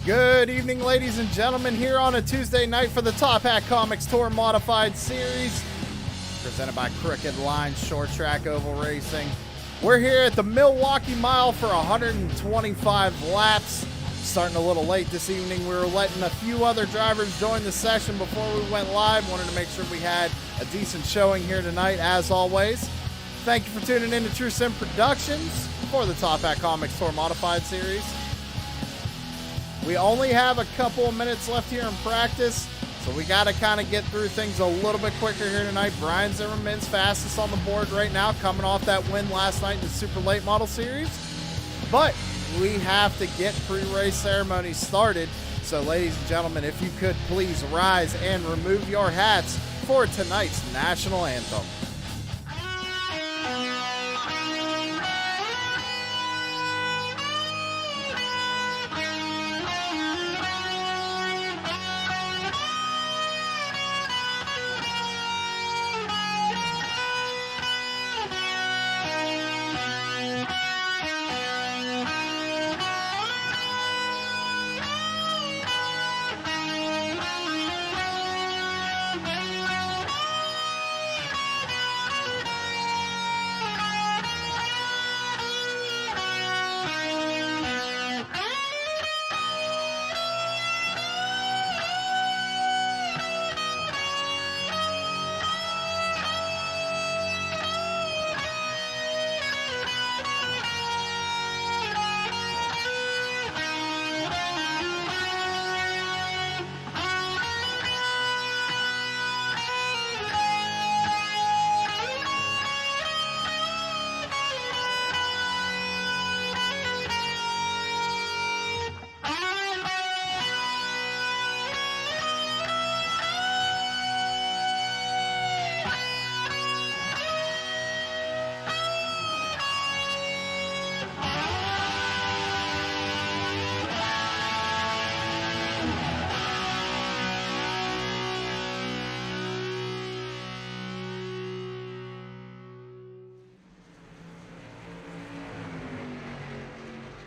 Good evening, ladies and gentlemen, here on a Tuesday night for the Top Hat Comics Tour Modified Series, presented by Crooked Line Short Track Oval Racing. We're here at the Milwaukee Mile for 125 laps. Starting a little late this evening. We were letting a few other drivers join the session before we went live. Wanted to make sure we had a decent showing here tonight, as always. Thank you for tuning in to True Sim Productions for the Top Hat Comics Tour Modified Series. We only have a couple of minutes left here in practice, so we got to kind of get through things a little bit quicker here tonight. Brian Zimmerman's fastest on the board right now, coming off that win last night in the Super Late Model Series. But we have to get pre-race ceremonies started. So, ladies and gentlemen, if you could please rise and remove your hats for tonight's National Anthem.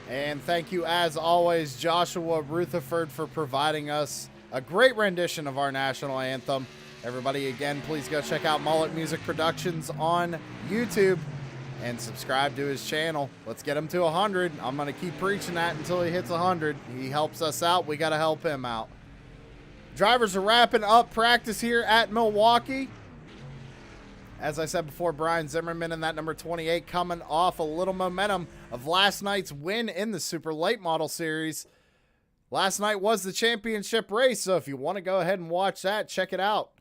And thank you, as always, Joshua Rutherford, for providing us a great rendition of our national anthem. Everybody, again, please go check out Mullet Music Productions on YouTube and subscribe to his channel. Let's get him to 100. I'm going to keep preaching that until he hits 100. He helps us out. We got to help him out. Drivers are wrapping up practice here at Milwaukee. As I said before, Brian Zimmerman in that number 28 coming off a little momentum of last night's win in the Super Late Model Series. Last night was the championship race, so if you want to go ahead and watch that, check it out.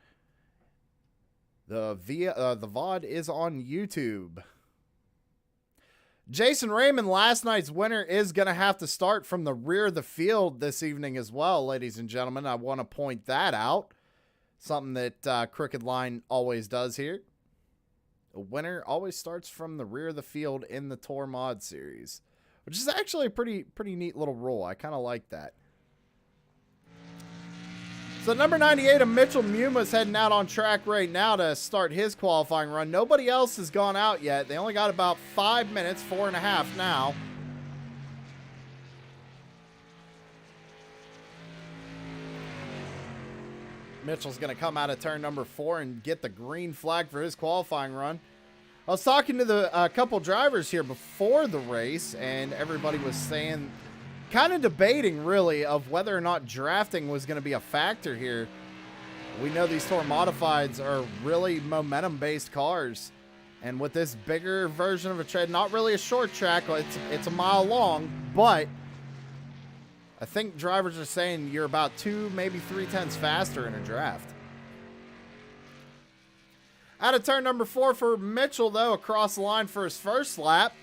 The VOD is on YouTube. Jason Raymond, last night's winner, is going to have to start from the rear of the field this evening as well, ladies and gentlemen. I want to point that out. Something that Crooked Line always does here. A winner always starts from the rear of the field in the Tour Mod Series, which is actually a pretty neat little rule. I kind of like that. So number 98 of Mitchell Muma is heading out on track right now to start his qualifying run. Nobody else has gone out yet. They only got about 5 minutes, 4.5 now. Mitchell's going to come out of turn number 4 and get the green flag for his qualifying run. I was talking to the couple drivers here before the race, and everybody was saying, kind of debating really, of whether or not drafting was going to be a factor here. We know these Tour Modifieds are really momentum-based cars, and with this bigger version of a tread, not really a short track, it's a mile long, but I think drivers are saying you're about 2, maybe 3 tenths faster in a draft. Out of turn number 4 for Mitchell, though, across the line for his first lap.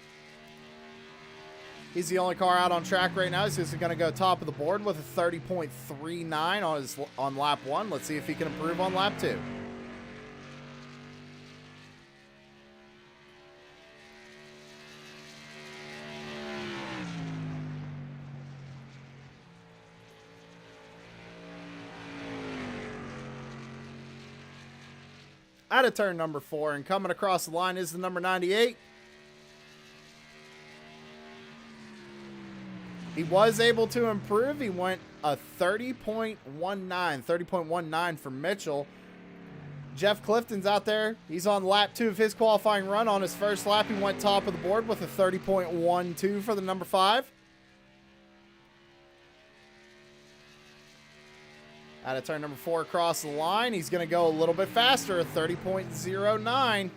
He's the only car out on track right now. He's just going to go top of the board with a 30.39 on lap 1. Let's see if he can improve on lap 2. Out of turn number 4, and coming across the line is the number 98. He was able to improve. He went a 30.19 for Mitchell. Jeff Clifton's out there. He's on lap 2 of his qualifying run. On his first lap, he went top of the board with a 30.12 for the number 5. Out of turn number 4 across the line, he's going to go a little bit faster, a 30.09.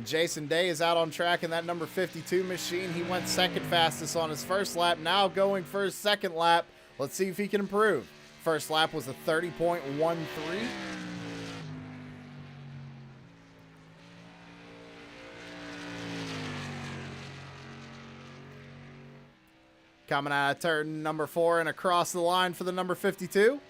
Jason Day is out on track in that number 52 machine. He went second fastest on his first lap. Now going for his second lap. Let's see if he can improve. First lap was a 30.13. Coming out of turn number 4 and across the line for the number 52.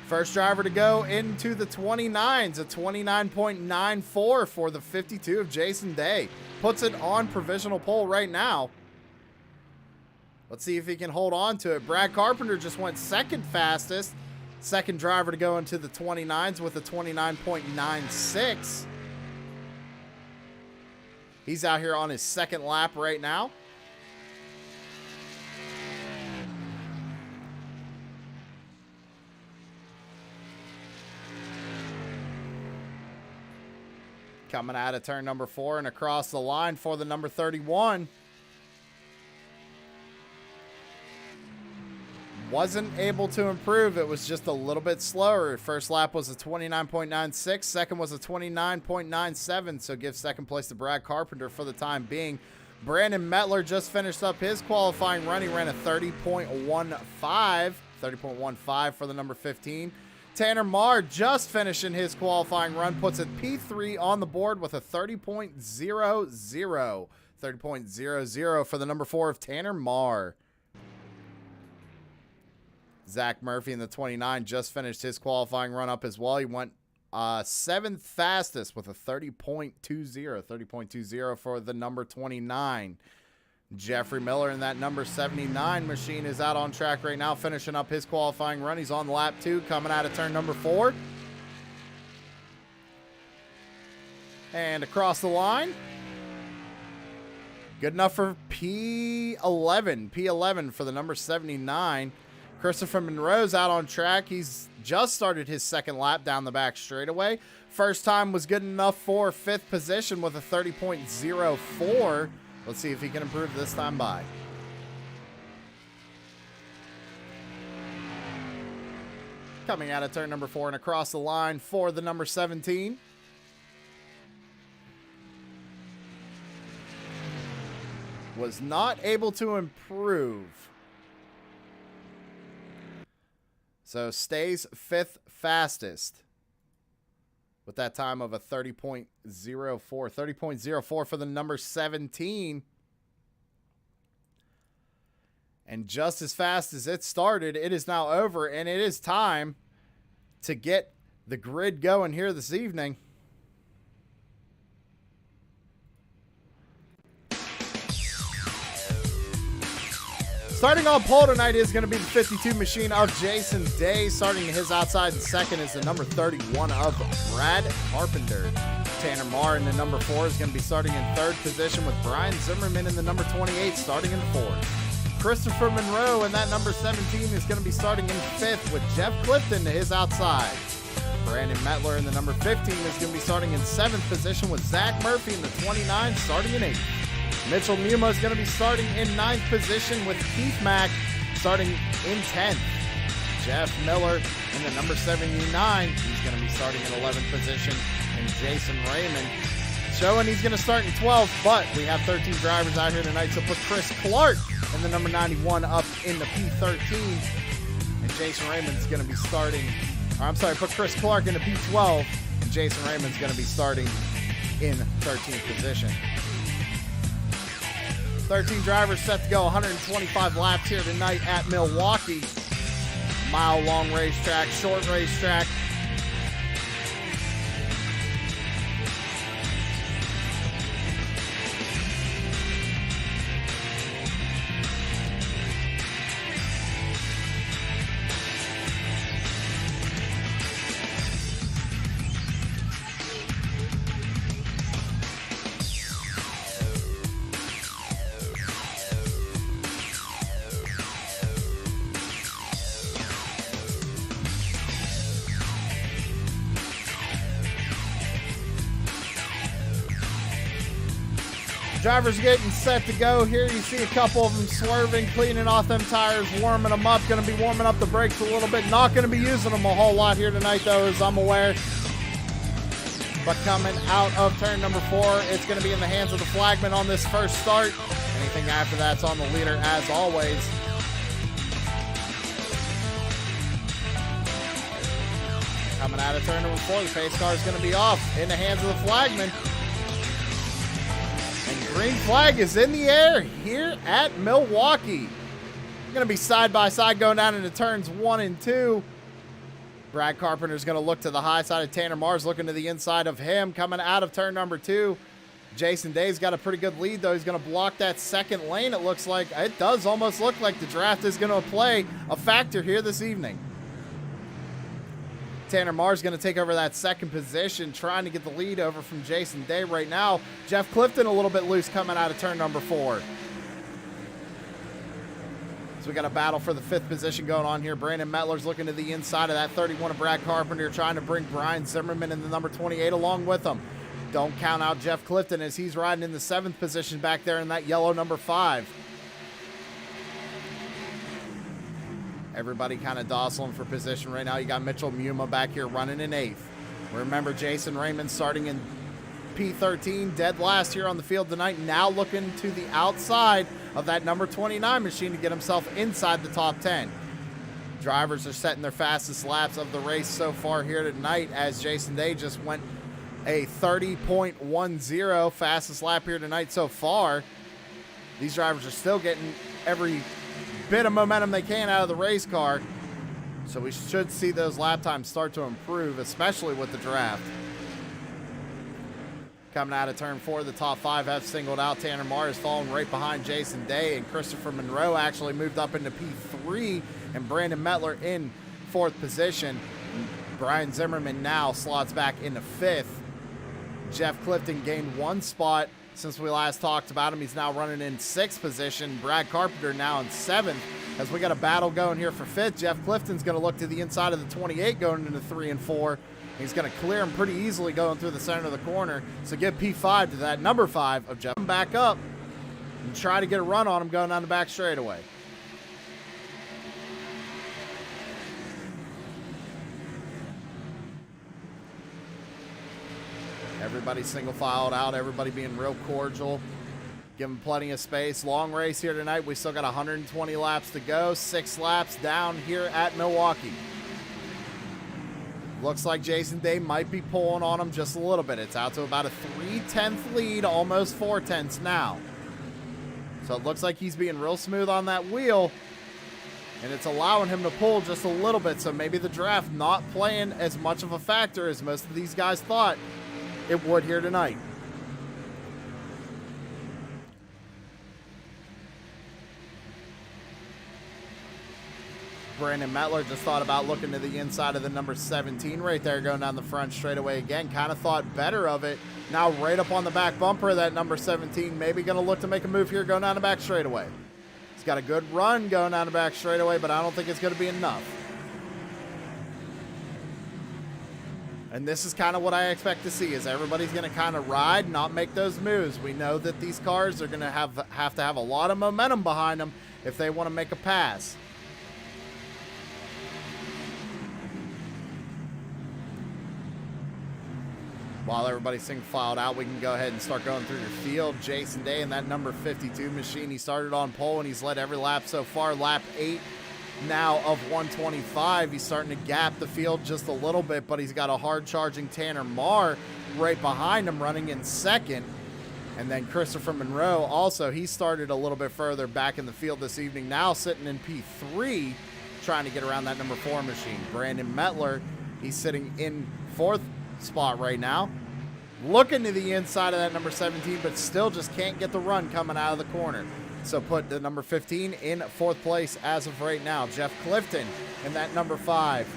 First driver to go into the 29s, a 29.94 for the 52 of Jason Day. Puts it on provisional pole right now. Let's see if he can hold on to it. Brad Carpenter just went second fastest. Second driver to go into the 29s with a 29.96. He's out here on his second lap right now. Coming out of turn number 4 and across the line for the number 31. Wasn't able to improve. It was just a little bit slower. First lap was a 29.96. Second was a 29.97. So give second place to Brad Carpenter for the time being. Brandon Mettler just finished up his qualifying run. He ran a 30.15 for the number 15. Tanner Marr just finishing his qualifying run, puts it P3 on the board with a 30.00. 30.00 for the number 4 of Tanner Marr. Zach Murphy in the 29 just finished his qualifying run up as well. He went 7th fastest with a 30.20. 30.20 for the number 29. Jeffrey Miller in that number 79 machine is out on track right now, finishing up his qualifying run. He's on lap 2, coming out of turn number 4. And across the line. Good enough for P11. P11 for the number 79. Christopher Monroe's out on track. He's just started his second lap down the back straightaway. First time was good enough for 5th position with a 30.04. Let's see if he can improve this time by. Coming out of turn number 4 and across the line for the number 17. Was not able to improve. So stays 5th fastest with that time of a 30.04. 30.04 for the number 17. And just as fast as it started, it is now over, and it is time to get the grid going here this evening. Starting on pole tonight is going to be the 52 machine of Jason Day. Starting his outside in second is the number 31 of Brad Carpenter. Tanner Marr in the number 4 is going to be starting in 3rd position, with Brian Zimmerman in the number 28 starting in 4th. Christopher Monroe in that number 17 is going to be starting in 5th, with Jeff Clifton to his outside. Brandon Mettler in the number 15 is going to be starting in 7th position, with Zach Murphy in the 29 starting in 8th. Mitchell Muma is going to be starting in 9th position, with Keith Mack starting in 10th. Jeff Miller in the number 79. He's going to be starting in 11th position. And Jason Raymond showing he's going to start in 12th, but we have 13 drivers out here tonight, so put Chris Clark in the number 91 up in the P13. And Jason Raymond's going to be starting, put Chris Clark in the P12, and Jason Raymond's going to be starting in 13th position. 13 drivers set to go 125 laps here tonight at Milwaukee. Mile-long racetrack, short racetrack. Drivers getting set to go here. You see a couple of them swerving, cleaning off them tires, warming them up. Going to be warming up the brakes a little bit. Not going to be using them a whole lot here tonight, though, as I'm aware. But coming out of turn number 4, it's going to be in the hands of the flagman on this first start. Anything after that's on the leader, as always. Coming out of turn number 4, the pace car is going to be off in the hands of the flagman. And green flag is in the air here at Milwaukee. Going to be side by side going down into turns 1 and 2. Brad Carpenter's going to look to the high side of Tanner Mars, looking to the inside of him. Coming out of turn number 2, Jason Day's got a pretty good lead, though. He's going to block that second lane. It looks like, it does almost look like the draft is going to play a factor here this evening. Tanner Mars going to take over that second position, trying to get the lead over from Jason Day right now. Jeff Clifton a little bit loose coming out of turn number 4. So we got a battle for the 5th position going on here. Brandon Metler's looking to the inside of that 31 of Brad Carpenter, trying to bring Brian Zimmerman in the number 28 along with him. Don't count out Jeff Clifton as he's riding in the 7th position back there in that yellow number 5. Everybody kind of dawdling for position right now. You got Mitchell Muma back here running in 8th. Remember, Jason Raymond starting in P13, dead last here on the field tonight, now looking to the outside of that number 29 machine to get himself inside the top 10. Drivers are setting their fastest laps of the race so far here tonight, as Jason Day just went a 30.10 fastest lap here tonight so far. These drivers are still getting every bit of momentum they can out of the race car, so we should see those lap times start to improve, especially with the draft. Coming out of turn 4, the top 5 have singled out. Tanner Mars falling right behind Jason Day, and Christopher Monroe actually moved up into P3, and Brandon Metler in 4th position. Brian Zimmerman now slots back into 5th. Jeff Clifton gained 1 spot since we last talked about him. He's now running in 6th position. Brad Carpenter now in 7th. As we got a battle going here for 5th, Jeff Clifton's going to look to the inside of the 28 going into 3 and 4. He's going to clear him pretty easily going through the center of the corner. So get P5 to that number 5 of Jeff. Back up and try to get a run on him going down the back straightaway. Everybody single filed out, everybody being real cordial, giving plenty of space. Long race here tonight. We still got 120 laps to go, 6 laps down here at Milwaukee. Looks like Jason Day might be pulling on him just a little bit. It's out to about a 3/10 lead, almost 4/10 now. So it looks like he's being real smooth on that wheel, and it's allowing him to pull just a little bit. So maybe the draft not playing as much of a factor as most of these guys thought it would here tonight. Brandon Metler just thought about looking to the inside of the number 17 right there, going down the front straightaway again. Kind of thought better of it. Now right up on the back bumper of that number 17. Maybe going to look to make a move here going down the back straightaway. He's got a good run going down the back straightaway, but I don't think it's going to be enough. And this is kind of what I expect to see, is everybody's going to kind of ride, not make those moves. We know that these cars are going to have to have a lot of momentum behind them if they want to make a pass. While everybody's single filed out, we can go ahead and start going through your field. Jason Day in that number 52 machine. He started on pole and he's led every lap so far. Lap 8 now of 125. He's starting to gap the field just a little bit, but he's got a hard charging Tanner Marr right behind him running in 2nd. And then Christopher Monroe also, he started a little bit further back in the field this evening, now sitting in P3, trying to get around that number 4 machine. Brandon Metler, he's sitting in 4th spot right now, looking to the inside of that number 17, but still just can't get the run coming out of the corner. So put the number 15 in 4th place as of right now. Jeff Clifton in that number 5.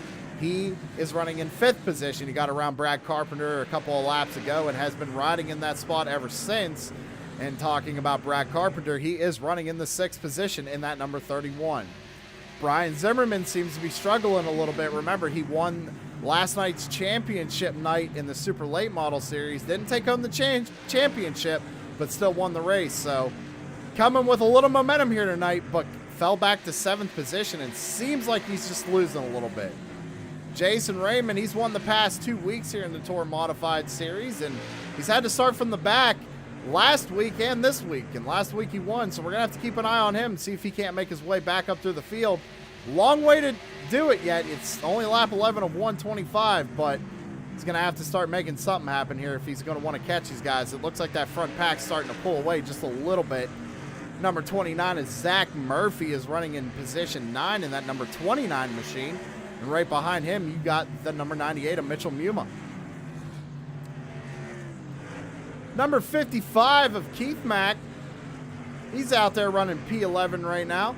He is running in 5th position. He got around Brad Carpenter a couple of laps ago and has been riding in that spot ever since. And talking about Brad Carpenter, he is running in the 6th position in that number 31. Brian Zimmerman seems to be struggling a little bit. Remember, he won last night's championship night in the Super Late Model Series. Didn't take home the championship, but still won the race. So coming with a little momentum here tonight, but fell back to 7th position and seems like he's just losing a little bit. Jason Raymond, he's won the past 2 weeks here in the Tour Modified Series, and he's had to start from the back last week and this week. And last week he won, so we're going to have to keep an eye on him and see if he can't make his way back up through the field. Long way to do it yet. It's only lap 11 of 125, but he's going to have to start making something happen here if he's going to want to catch these guys. It looks like that front pack's starting to pull away just a little bit. Number 29 is Zach Murphy is running in position 9 in that number 29 machine. And right behind him, you got the number 98 of Mitchell Muma. Number 55 of Keith Mack. He's out there running P11 right now.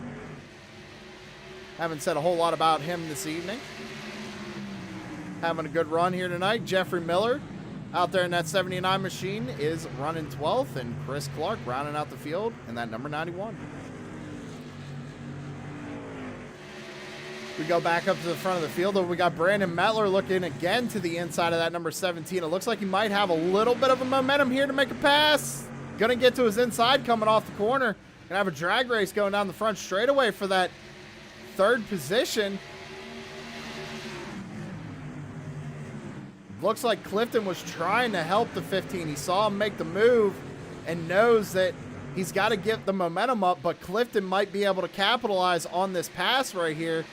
Haven't said a whole lot about him this evening. Having a good run here tonight. Jeffrey Miller out there in that 79 machine is running 12th. And Chris Clark rounding out the field in that number 91. We go back up to the front of the field. We got Brandon Mettler looking again to the inside of that number 17. It looks like he might have a little bit of a momentum here to make a pass. Gonna get to his inside coming off the corner. Gonna have a drag race going down the front straightaway for that 3rd position. Looks like Clifton was trying to help the 15. He saw him make the move and knows that he's got to get the momentum up, but Clifton might be able to capitalize on this pass right here.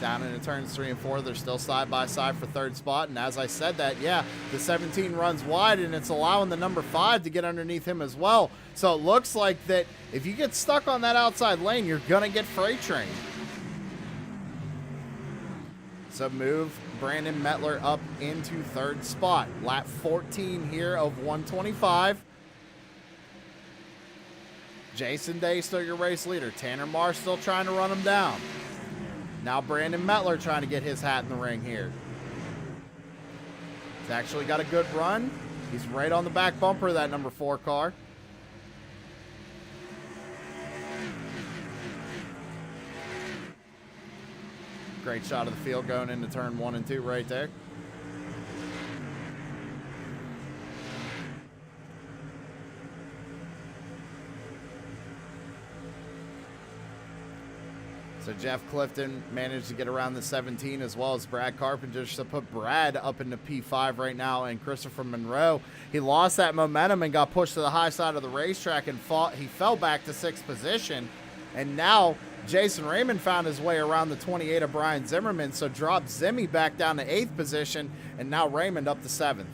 Down into turns 3 and 4, they're still side by side for 3rd spot. And as I said that, yeah, the 17 runs wide, and it's allowing the number 5 to get underneath him as well. So it looks like that if you get stuck on that outside lane, you're going to get freight trained. So move Brandon Mettler up into 3rd spot. Lap 14 here of 125. Jason Day still your race leader. Tanner Marsh still trying to run him down. Now Brandon Mettler trying to get his hat in the ring here. He's actually got a good run. He's right on the back bumper of that number 4 car. Great shot of the field going into turn 1 and 2 right there. So Jeff Clifton managed to get around the 17 as well as Brad Carpenter. So put Brad up into P5 right now, and Christopher Monroe, he lost that momentum and got pushed to the high side of the racetrack and he fell back to 6th position. And now Jason Raymond found his way around the 28 of Brian Zimmerman, so dropped Zimmy back down to 8th position, and now Raymond up to 7th.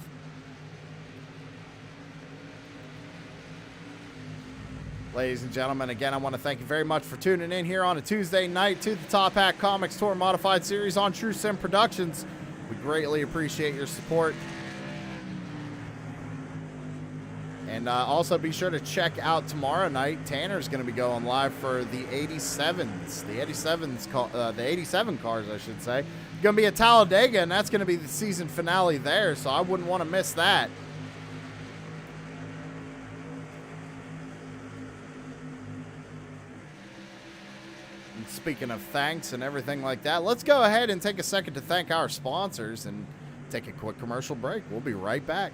Ladies and gentlemen, again, I want to thank you very much for tuning in here on a Tuesday night to the Top Hat Comics Tour Modified Series on True Sim Productions. We greatly appreciate your support. And also be sure to check out tomorrow night. Tanner's going to be going live for the 87s. The 87 cars, I should say. Going to be at Talladega, and that's going to be the season finale there, so I wouldn't want to miss that. And speaking of thanks and everything like that, let's go ahead and take a second to thank our sponsors and take a quick commercial break. We'll be right back.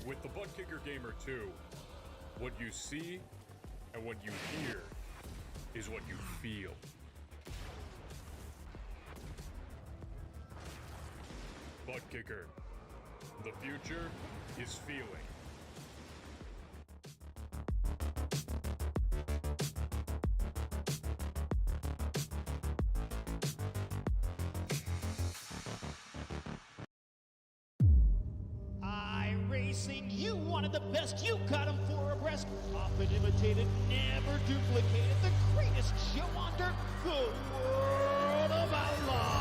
With the Butt Kicker Gamer 2, what you see and what you hear is what you feel. Butt Kicker. The future is feeling. Iracing, you wanted the best, you got him for a breast. Often imitated, never duplicated. The greatest show on dirt, the World of Outlaws.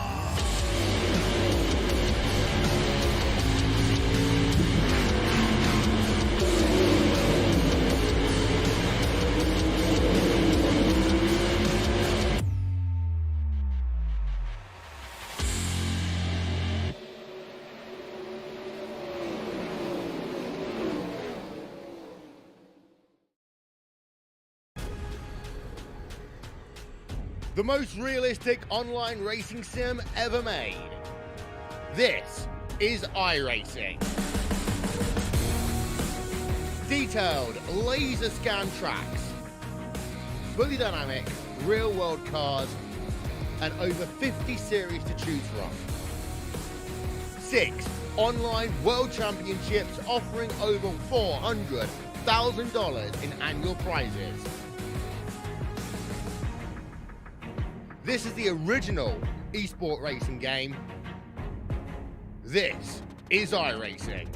The most realistic online racing sim ever made. This is iRacing. Detailed laser scan tracks, fully dynamic, real world cars, and over 50 series to choose from. 6 online world championships offering over $400,000 in annual prizes. This is the original esport racing game. This is iRacing.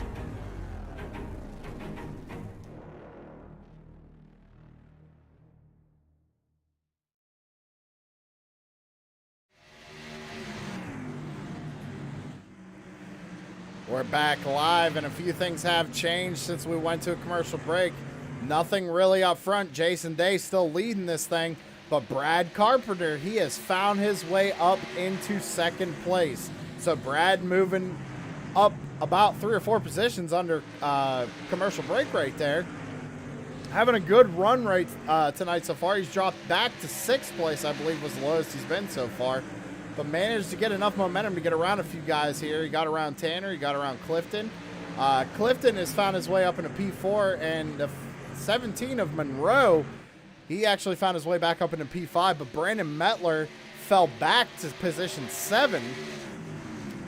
We're back live, and a few things have changed since we went to a commercial break. Nothing really up front. Jason Day still leading this thing. But Brad Carpenter, he has found his way up into second place. So Brad moving up about 3 or 4 positions under commercial break right there. Having a good run rate tonight so far. He's dropped back to 6th place, I believe was the lowest he's been so far. But managed to get enough momentum to get around a few guys here. He got around Tanner, he got around Clifton. Clifton has found his way up into P4, and 17 of Monroe, he actually found his way back up into P5, but Brandon Mettler fell back to position 7.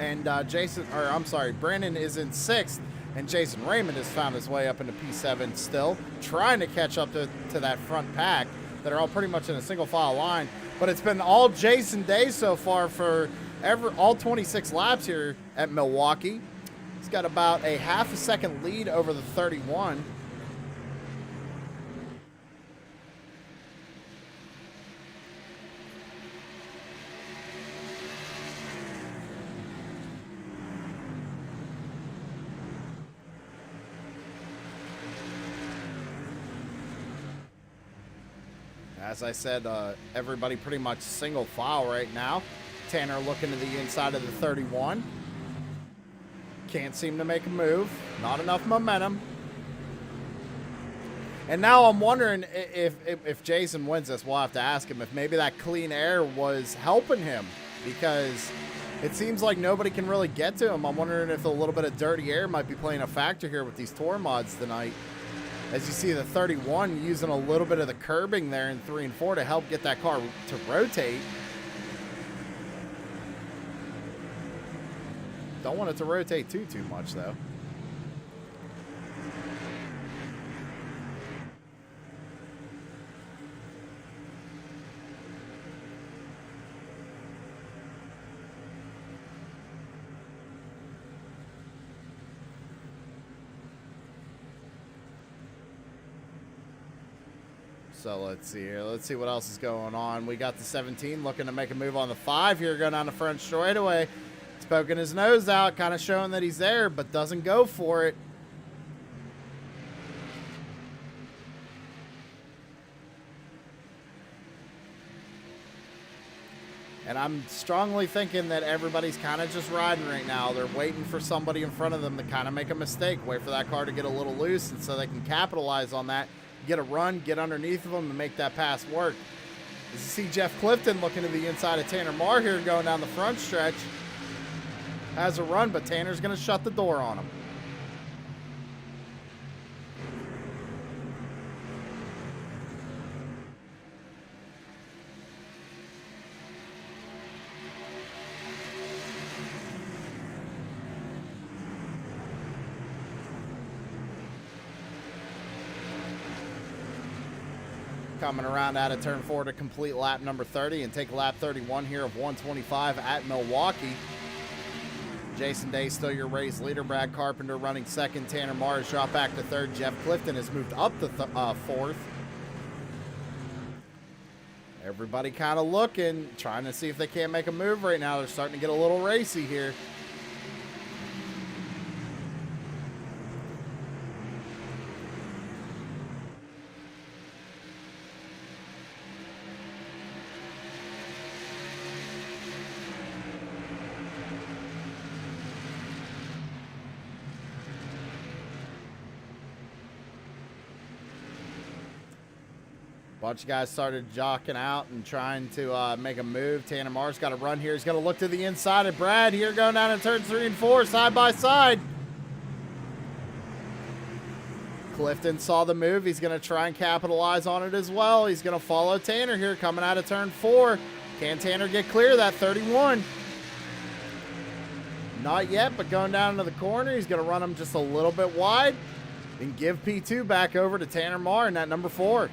And Brandon is in 6th, and Jason Raymond has found his way up into P7 still, trying to catch up to that front pack that are all pretty much in a single file line. But it's been all Jason Day so far for all 26 laps here at Milwaukee. He's got about a half a second lead over the 31. As I said, everybody pretty much single file right now. Tanner looking to the inside of the 31. Can't seem to make a move. Not enough momentum. And now I'm wondering if Jason wins this, we'll have to ask him if maybe that clean air was helping him, because it seems like nobody can really get to him. I'm wondering if a little bit of dirty air might be playing a factor here with these tour mods tonight. As you see the 31 using a little bit of the curbing there in 3 and 4 to help get that car to rotate. Don't want it to rotate too much though. So let's see here. Let's see what else is going on. We got the 17 looking to make a move on the 5 here, going down the front straightaway. He's poking his nose out, kind of showing that he's there, but doesn't go for it. And I'm strongly thinking that everybody's kind of just riding right now. They're waiting for somebody in front of them to kind of make a mistake, wait for that car to get a little loose, and so they can capitalize on that, get a run, get underneath of them, and make that pass work. As you see Jeff Clifton looking to the inside of Tanner Marr here, going down the front stretch. Has a run, but Tanner's going to shut the door on him. Coming around out of turn 4 to complete lap number 30 and take lap 31 here of 125 at Milwaukee. Jason Day still your race leader. Brad Carpenter running second. Tanner Mars dropped back to third. Jeff Clifton has moved up to fourth. Everybody kind of looking, trying to see if they can't make a move right now. They're starting to get a little racy here. Bunch of guys started jocking out and trying to make a move. Tanner Mars got a run here. He's going to look to the inside of Brad here, going down in turns 3 and 4, side by side. Clifton saw the move. He's going to try and capitalize on it as well. He's going to follow Tanner here, coming out of turn 4. Can Tanner get clear of that 31? Not yet, but going down into the corner. He's going to run him just a little bit wide and give P2 back over to Tanner Marr in that number 4.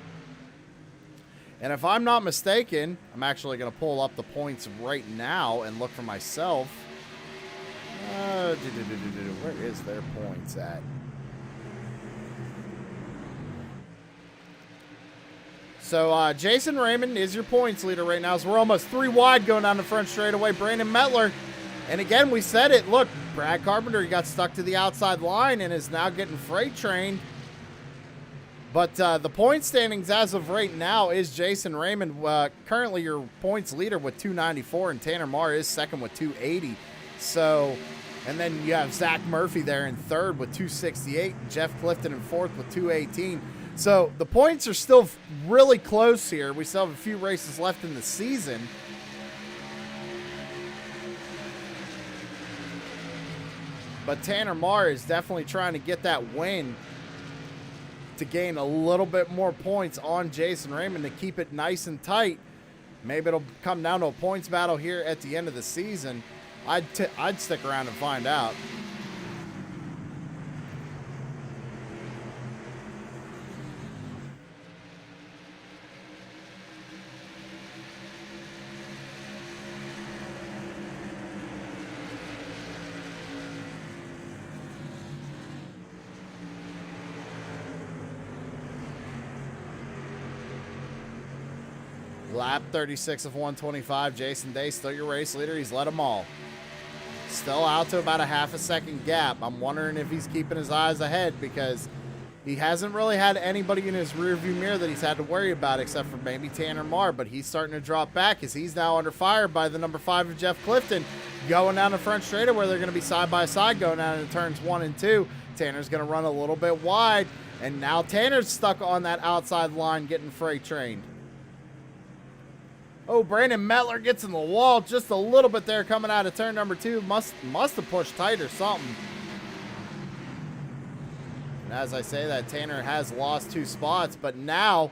And if I'm not mistaken, I'm actually going to pull up the points right now and look for myself. Where is their points at? So Jason Raymond is your points leader right now. So we're almost 3 wide going down the front straightaway. Brandon Metler. And again, we said it. Look, Brad Carpenter, he got stuck to the outside line and is now getting freight trained. But the point standings as of right now is Jason Raymond, currently your points leader with 294, and Tanner Marr is second with 280. So, and then you have Zach Murphy there in third with 268, and Jeff Clifton in fourth with 218. So the points are still really close here. We still have a few races left in the season. But Tanner Marr is definitely trying to get that win to gain a little bit more points on Jason Raymond to keep it nice and tight. Maybe it'll come down to a points battle here at the end of the season. I'd stick around and find out. Lap 36 of 125. Jason Day still your race leader. He's led them all. Still out to about a half a second gap. I'm wondering if he's keeping his eyes ahead because he hasn't really had anybody in his rearview mirror that he's had to worry about except for maybe Tanner Marr, but he's starting to drop back as he's now under fire by the number 5 of Jeff Clifton going down the front straightaway where they're going to be side by side going down in turns 1 and 2. Tanner's going to run a little bit wide, and now Tanner's stuck on that outside line getting freight trained. Oh, Brandon Metler gets in the wall just a little bit there coming out of turn number 2. Must have pushed tight or something. And as I say that, Tanner has lost 2 spots, but now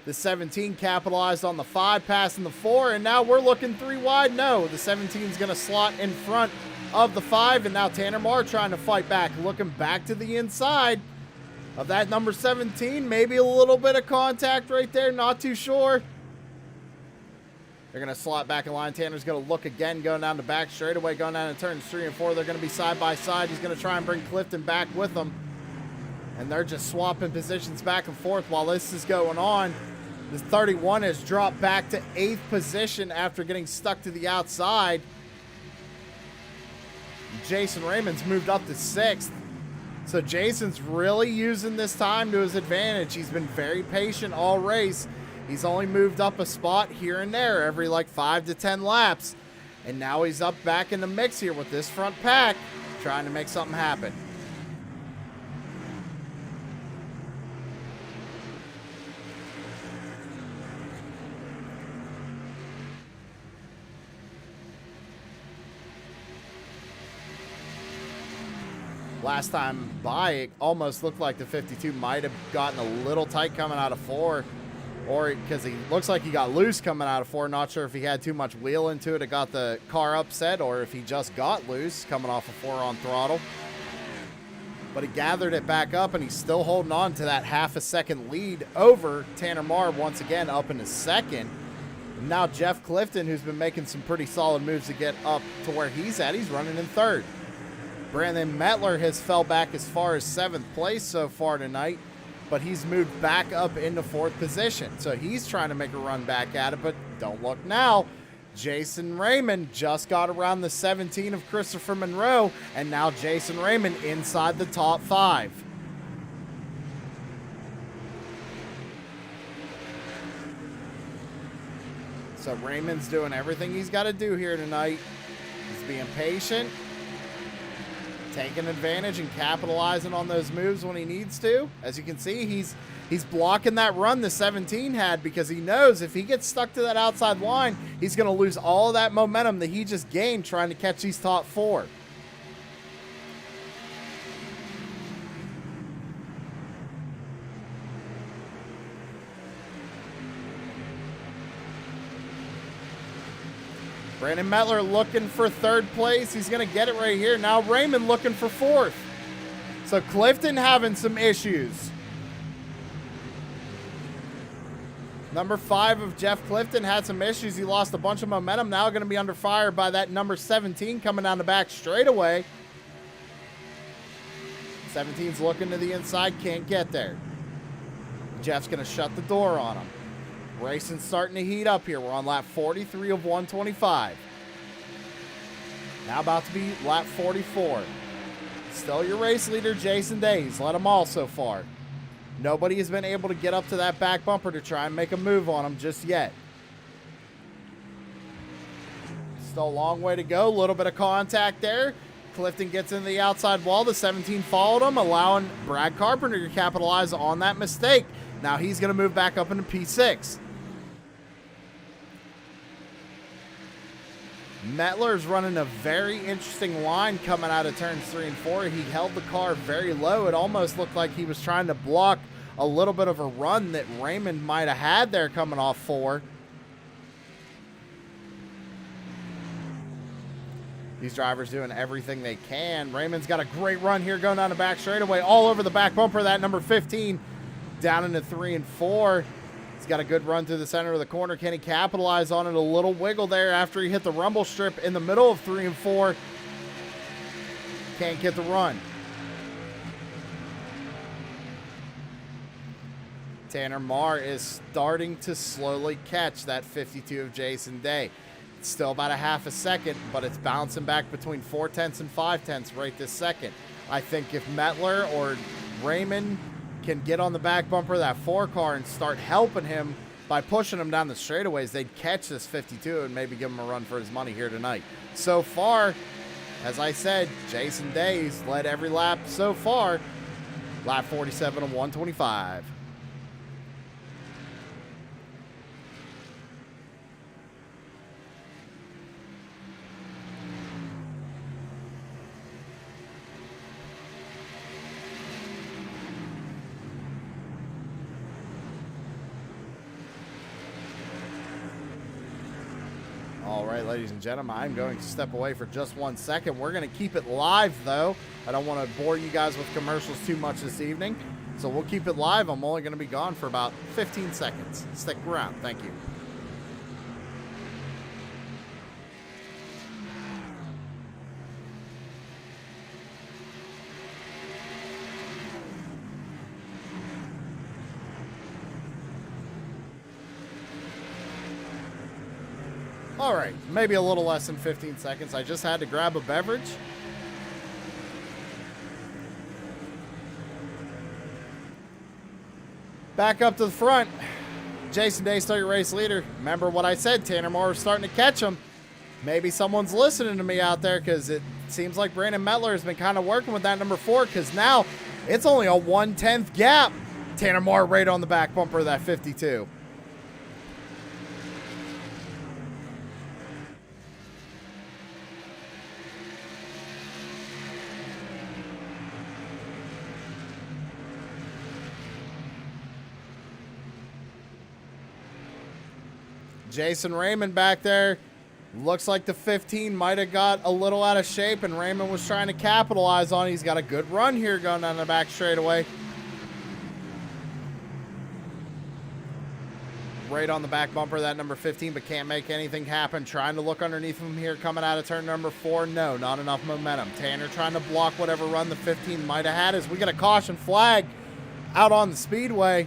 the 17 capitalized on the 5, passing the 4, and now we're looking 3 wide. No, the 17 is going to slot in front of the 5, and now Tanner Marr trying to fight back, looking back to the inside of that number 17. Maybe a little bit of contact right there, not too sure. They're going to slot back in line. Tanner's going to look again, going down the back straightaway, going down to turns 3 and 4. They're going to be side by side. He's going to try and bring Clifton back with him. And they're just swapping positions back and forth while this is going on. The 31 has dropped back to 8th position after getting stuck to the outside. Jason Raymond's moved up to 6th. So Jason's really using this time to his advantage. He's been very patient all race. He's only moved up a spot here and there every like 5 to 10 laps. And now he's up back in the mix here with this front pack, trying to make something happen. Last time by, it almost looked like the 52 might have gotten a little tight coming out of 4. Or because he looks like he got loose coming out of 4. Not sure if he had too much wheel into it. It got the car upset, or if he just got loose coming off of 4 on throttle. but he gathered it back up, and he's still holding on to that half a second lead over Tanner Marr, once again up into second. And now Jeff Clifton, who's been making some pretty solid moves to get up to where he's at, he's running in third. Brandon Mettler has fell back as far as 7th place so far tonight, but he's moved back up into 4th position. So he's trying to make a run back at it, but don't look now. Jason Raymond just got around the 17 of Christopher Monroe, and now Jason Raymond inside the top 5. So Raymond's doing everything he's got to do here tonight. He's being patient, taking advantage and capitalizing on those moves when he needs to. As you can see, he's blocking that run the 17 had, because he knows if he gets stuck to that outside line, he's going to lose all of that momentum that he just gained trying to catch these top 4. Brandon Mettler looking for 3rd place. He's going to get it right here. Now Raymond looking for 4th. So Clifton having some issues. Number 5 of Jeff Clifton had some issues. He lost a bunch of momentum. Now going to be under fire by that number 17 coming down the back straightaway. 17's looking to the inside. Can't get there. Jeff's going to shut the door on him. Racing's starting to heat up here. We're on lap 43 of 125. Now about to be lap 44. Still your race leader, Jason Day. He's led them all so far. Nobody has been able to get up to that back bumper to try and make a move on him just yet. Still a long way to go. A little bit of contact there. Clifton gets into the outside wall. The 17 followed him, allowing Brad Carpenter to capitalize on that mistake. Now he's going to move back up into P6. Mettler's running a very interesting line coming out of turns 3 and 4. He held the car very low. It almost looked like he was trying to block a little bit of a run that Raymond might have had there coming off 4. These drivers doing everything they can. Raymond's got a great run here going down the back straightaway, all over the back bumper. That number 15 down into 3 and 4. He's got a good run through the center of the corner. Can he capitalize on it? A little wiggle there after he hit the rumble strip in the middle of 3 and 4. Can't get the run. Tanner Marr is starting to slowly catch that 52 of Jason Day. It's still about a half a second, but it's bouncing back between 4/10 and 5/10 right this second. I think if Mettler or Raymond can get on the back bumper of that 4 car and start helping him by pushing him down the straightaways, they'd catch this 52 and maybe give him a run for his money here tonight. So far, as I said, Jason Day's led every lap so far. Lap 47 of 125. All right, ladies and gentlemen, I'm going to step away for just 1 second. We're going to keep it live, though. I don't want to bore you guys with commercials too much this evening, so we'll keep it live. I'm only going to be gone for about 15 seconds. Stick around. Thank you. All right, maybe a little less than 15 seconds. I just had to grab a beverage. Back up to the front. Jason Day, still your race leader. Remember what I said, Tanner Moore was starting to catch him. Maybe someone's listening to me out there, because it seems like Brandon Mettler has been kind of working with that number 4, because now it's only a 1/10 gap. Tanner Moore right on the back bumper of that 52. Jason Raymond back there Looks like the 15 might have got a little out of shape, and Raymond was trying to capitalize on it. He's got a good run here going down the back straightaway. Right on the back bumper, that number 15, but can't make anything happen. Trying to look underneath him here, coming out of turn number 4. No, not enough momentum. Tanner trying to block whatever run the 15 might have had as we get a caution flag out on the speedway.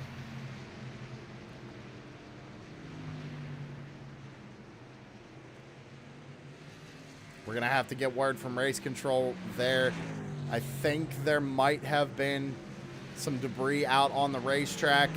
We're going to have to get word from race control there. I think there might have been some debris out on the racetrack.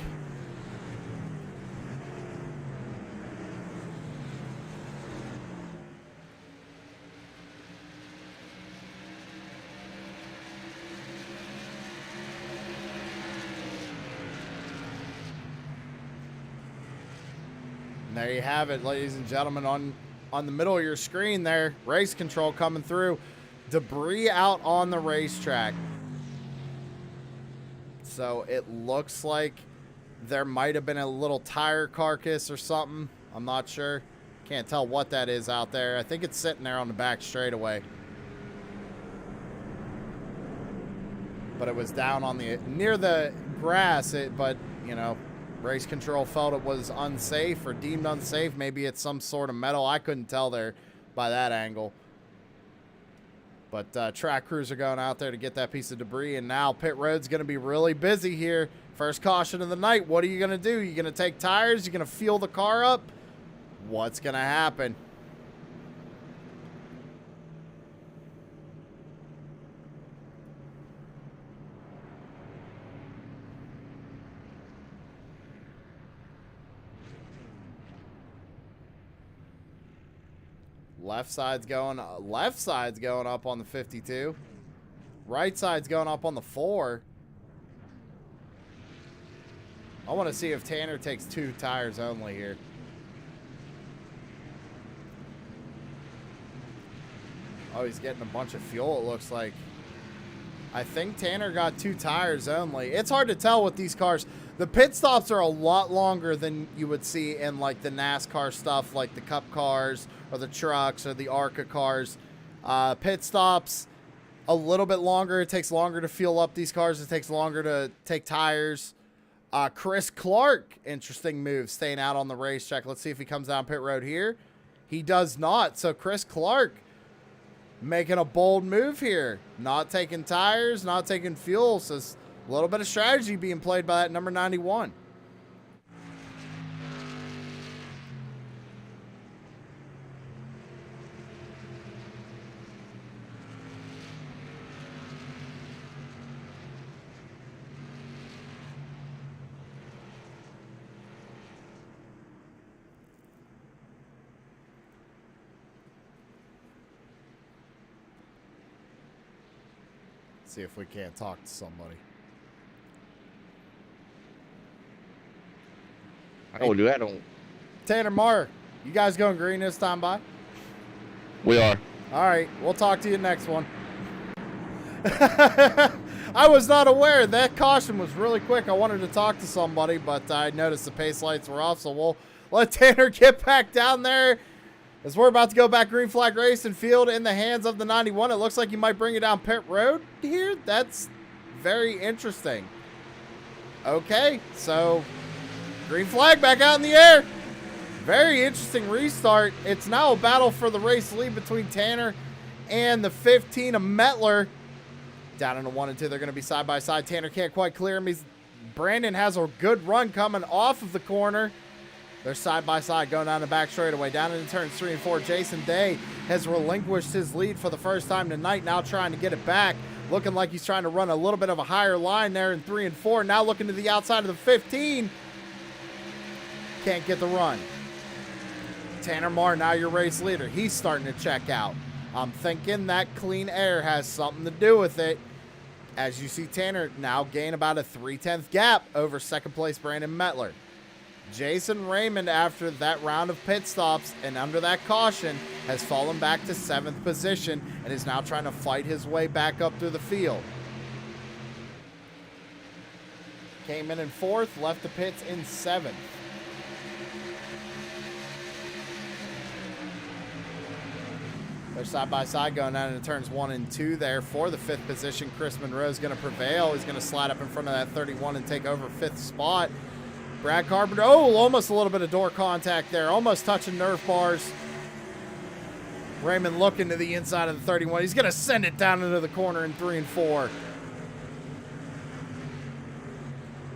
And there you have it, ladies and gentlemen, on the middle of your screen there, race control coming through. Debris out on the racetrack. So it looks like there might have been a little tire carcass or something. I'm not sure. Can't tell what that is out there. I think it's sitting there on the back straightaway. But it was down on the near the grass, but you know, race control felt it was unsafe or deemed unsafe. Maybe it's some sort of metal. I couldn't tell there by that angle. But track crews are going out there to get that piece of debris. And now pit road's going to be really busy here. First caution of the night. What are you going to do? You're going to take tires? You're going to fuel the car up? What's going to happen? Left side's going up on the 52. Right side's going up on the 4. I want to see if Tanner takes 2 tires only here. Oh, he's getting a bunch of fuel, it looks like. I think Tanner got 2 tires only. It's hard to tell with these cars. The pit stops are a lot longer than you would see in like the NASCAR stuff, like the Cup cars or the trucks or the ARCA cars. Pit stops a little bit longer. It takes longer to fuel up these cars. It takes longer to take tires. Chris Clark, interesting move, staying out on the racetrack. Let's see if he comes down pit road here. He does not. So Chris Clark making a bold move here. Not taking tires, not taking fuel. So it's a little bit of strategy being played by that number 91. See if we can't talk to somebody. I don't do that. Don't. Tanner Marr, you guys going green this time by? We are. All right, we'll talk to you next one. I was not aware. That caution was really quick. I wanted to talk to somebody, but I noticed the pace lights were off, so we'll let Tanner get back down there. As we're about to go back green flag race and field in the hands of the 91. It looks like you might bring it down pit road here. That's very interesting. Okay, so green flag back out in the air. Very interesting restart. It's now a battle for the race lead between Tanner and the 15 of Mettler. Down in the 1 and 2, they're going to be side by side. Tanner can't quite clear him. Brandon has a good run coming off of the corner. They're side by side going down the back straightaway. Down into turns 3 and 4. Jason Day has relinquished his lead for the first time tonight. Now trying to get it back. Looking like he's trying to run a little bit of a higher line there in 3 and 4. Now looking to the outside of the 15. Can't get the run. Tanner Marr, now your race leader. He's starting to check out. I'm thinking that clean air has something to do with it. As you see Tanner now gain about a 3/10 gap over second place Brandon Mettler. Jason Raymond, after that round of pit stops and under that caution, has fallen back to 7th position and is now trying to fight his way back up through the field. Came in 4th, left the pits in 7th. side by side going down into turns 1 and 2 there for the 5th position. Chris Monroe's going to prevail. He's going to slide up in front of that 31 and take over 5th spot. Brad Carpenter, almost a little bit of door contact there, almost touching nerve bars. Raymond looking to the inside of the 31. He's going to send it down into the corner in 3 and 4.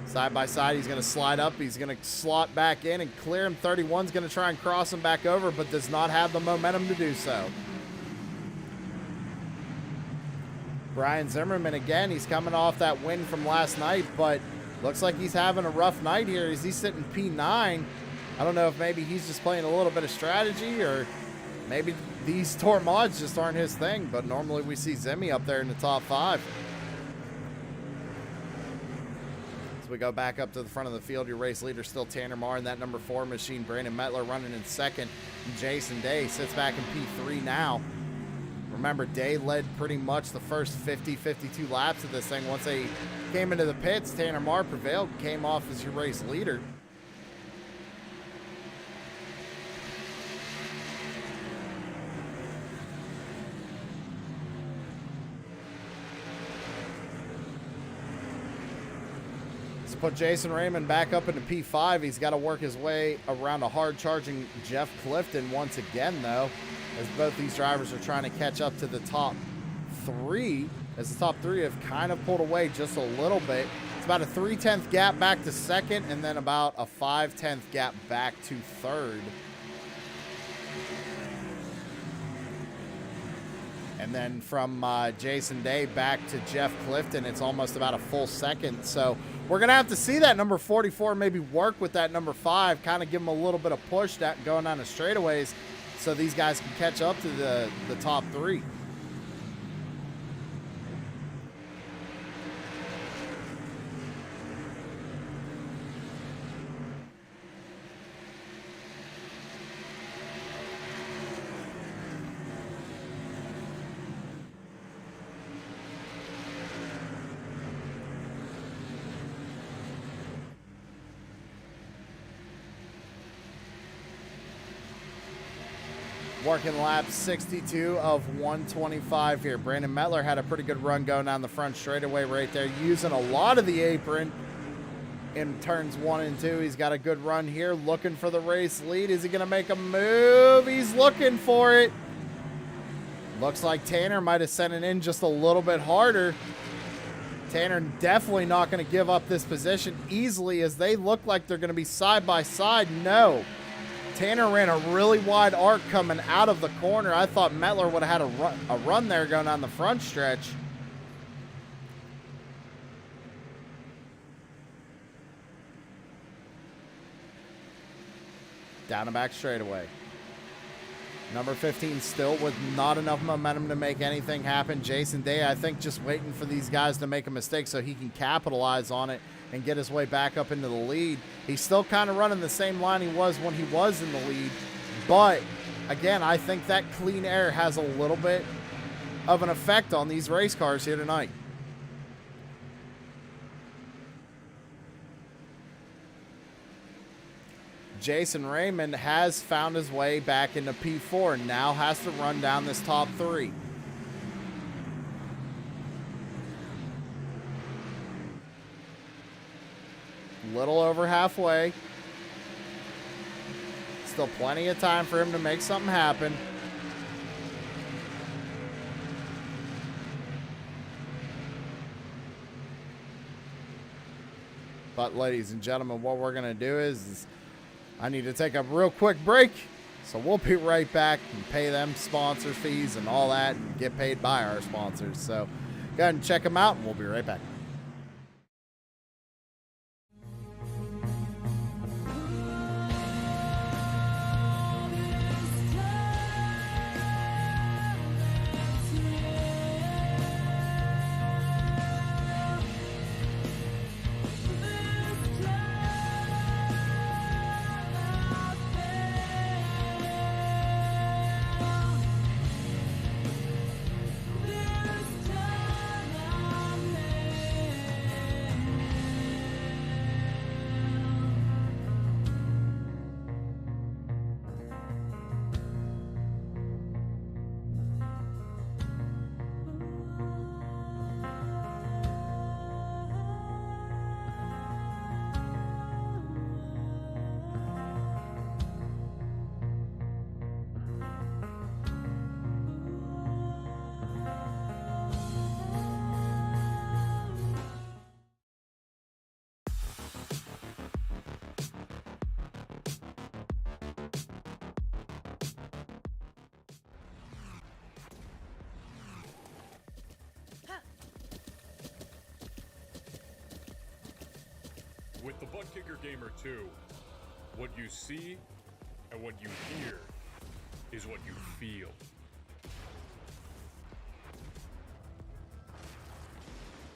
Side by side, he's going to slide up. He's going to slot back in and clear him. 31's going to try and cross him back over, but does not have the momentum to do so. Brian Zimmerman, again, he's coming off that win from last night, but looks like he's having a rough night here. Is he sitting P9? I don't know if maybe he's just playing a little bit of strategy, or maybe these tour mods just aren't his thing, but normally we see Zimmy up there in the top 5. We go back up to the front of the field. Your race leader still Tanner Marr in that number 4 machine. Brandon Metler running in 2nd. And Jason Day sits back in P3 now. Remember, Day led pretty much the first 52 laps of this thing. Once they came into the pits, Tanner Marr prevailed, came off as your race leader. Put Jason Raymond back up into P5. He's got to work his way around a hard-charging Jeff Clifton once again, though, as both these drivers are trying to catch up to the top 3, as the top 3 have kind of pulled away just a little bit. It's about a 3/10 gap back to 2nd, and then about a 5/10 gap back to 3rd. And then from Jason Day back to Jeff Clifton, it's almost about a full second. So we're going to have to see that number 44 maybe work with that number 5, kind of give them a little bit of push that going down the straightaways so these guys can catch up to the top 3. Working lap 62 of 125 here. Brandon Metler had a pretty good run going down the front straightaway right there, using a lot of the apron in turns 1 and 2. He's got a good run here, looking for the race lead. Is he going to make a move? He's looking for it. Looks like Tanner might have sent it in just a little bit harder. Tanner definitely not going to give up this position easily, as they look like they're going to be side by side. No. Tanner ran a really wide arc coming out of the corner. I thought Metler would have had a run there going down the front stretch. Down and back straightaway. Number 15 still with not enough momentum to make anything happen. Jason Day, I think, just waiting for these guys to make a mistake so he can capitalize on it and get his way back up into the lead. He's still kind of running the same line he was when he was in the lead. But, again, I think that clean air has a little bit of an effect on these race cars here tonight. Jason Raymond has found his way back into P4 and now has to run down this top 3. Little over halfway. Still plenty of time for him to make something happen. But ladies and gentlemen, what we're going to do is I need to take a real quick break. So we'll be right back and pay them sponsor fees and all that and get paid by our sponsors. So go ahead and check them out and we'll be right back. With the Butt Kicker Gamer 2, what you see and what you hear is what you feel.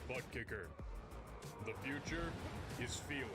Butt Kicker. The future is feeling.